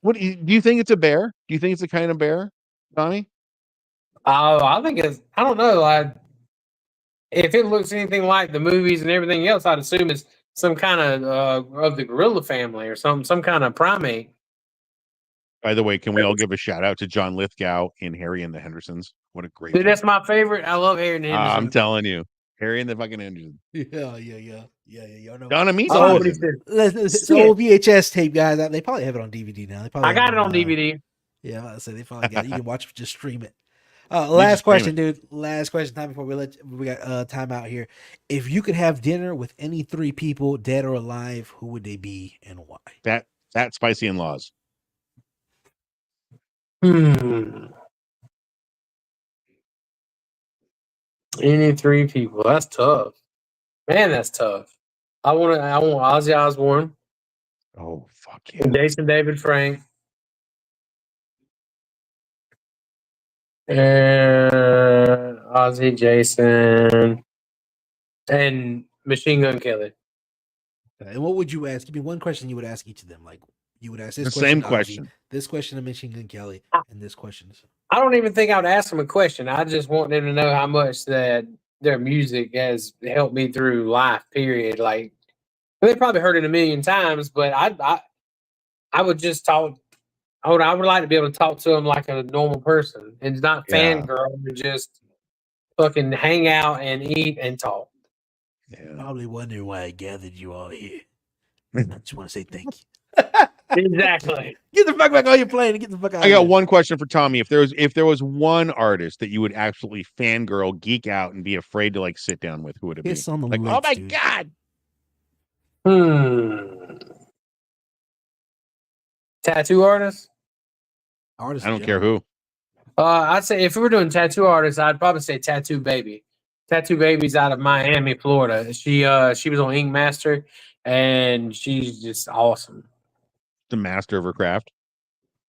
What do you think it's a bear? Do you think it's a kind of bear, Donnie? Oh, I think it's. I don't know. If it looks anything like the movies and everything else, I'd assume it's some kind of the gorilla family or some kind of primate. By the way, can we all give a shout out to John Lithgow in Harry and the Hendersons? What a great Dude, film. that's my favorite. I love Harry and Henderson. I'm telling you, Harry and the fucking Hendersons. Yeah. Y'all know. Donna Meat I love was what he in it. said. It's old VHS tape, guys. They probably have it on DVD now. They probably I got it have on DVD. Yeah, I'm about to say they probably got it. You can watch it, just stream it. just Last stream question, dude. Last question. Time before we got time out here. If you could have dinner with any three people, dead or alive, who would they be and why? That Spicy In-Laws. Any three people. That's tough. Man, that's tough. I want Ozzy Osbourne, Oh fuck yeah! Jason David Frank, and Ozzy, Jason, and Machine Gun Kelly. And what would you ask? Give me one question you would ask each of them. Like you would ask this The question same to Ozzy, question. this question to Machine Gun Kelly, and this question. I don't even think I would ask them a question. I just want them to know how much that their music has helped me through life. Period. Like they probably heard it a million times, but I would just talk. I would like to be able to talk to them like a normal person and not Yeah. fangirl and just fucking hang out and eat and talk. Yeah. Probably wondering why I gathered you all here. I just want to say thank you. Exactly. Get the fuck back on your plane and get the fuck out. I got one question for Tommy. If there was one artist that you would absolutely fangirl, geek out, and be afraid to like sit down with, who would it be? Kiss on the Like, lips, oh my dude. god! Tattoo artist? Artist I don't care who. I'd say if we were doing tattoo artists, I'd probably say Tattoo Baby. Tattoo Baby's out of Miami, Florida. She was on Ink Master, and she's just awesome. The master of her craft.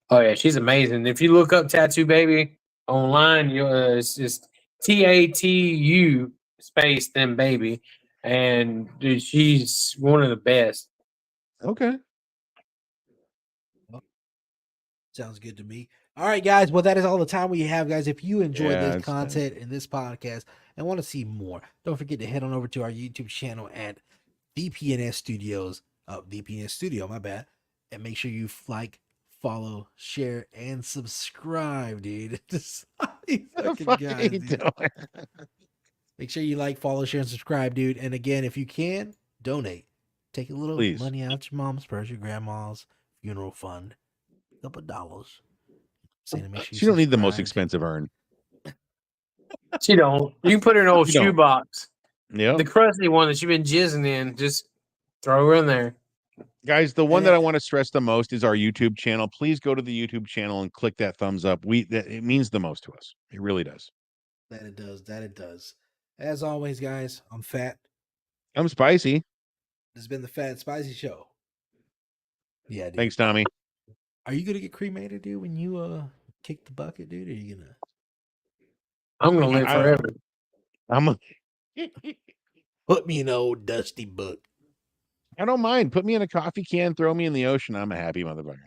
Oh yeah, she's amazing. If you look up Tattoo Baby online, it's just TATU space then baby, and dude, she's one of the best. Okay. Sounds good to me. All right, guys. Well, that is all the time we have, guys. If you enjoyed Yeah, this it's content in this podcast and want to see more, don't forget to head on over to our YouTube channel at VPNS Studios. VPNS Studio, my bad. And make sure you like, follow, share, and subscribe, dude. These fucking guys, dude. Make sure you like, follow, share, and subscribe, dude. And again, if you can, donate. Take a little Please. money out your mom's purse, your grandma's funeral fund. A couple dollars. Saying to make sure She don't need the most subscribe. expensive urn. She don't. You can put her in an old You don't. shoebox. Yeah. The crusty one that you've been jizzing in, just throw her in there. Guys, the one that I want to stress the most is our YouTube channel. Please go to the YouTube channel and click that thumbs up. It means the most to us. It really does. That it does. That it does. As always, guys, I'm Phat. I'm Spicy. This has been the Phat Spicy Show. Yeah, dude. Thanks, Tommy. Are you gonna get cremated, dude, when you kick the bucket, dude? Or are you gonna? I'm gonna live forever. Put me in an old dusty book. I don't mind. Put me in a coffee can, throw me in the ocean. I'm a happy motherfucker.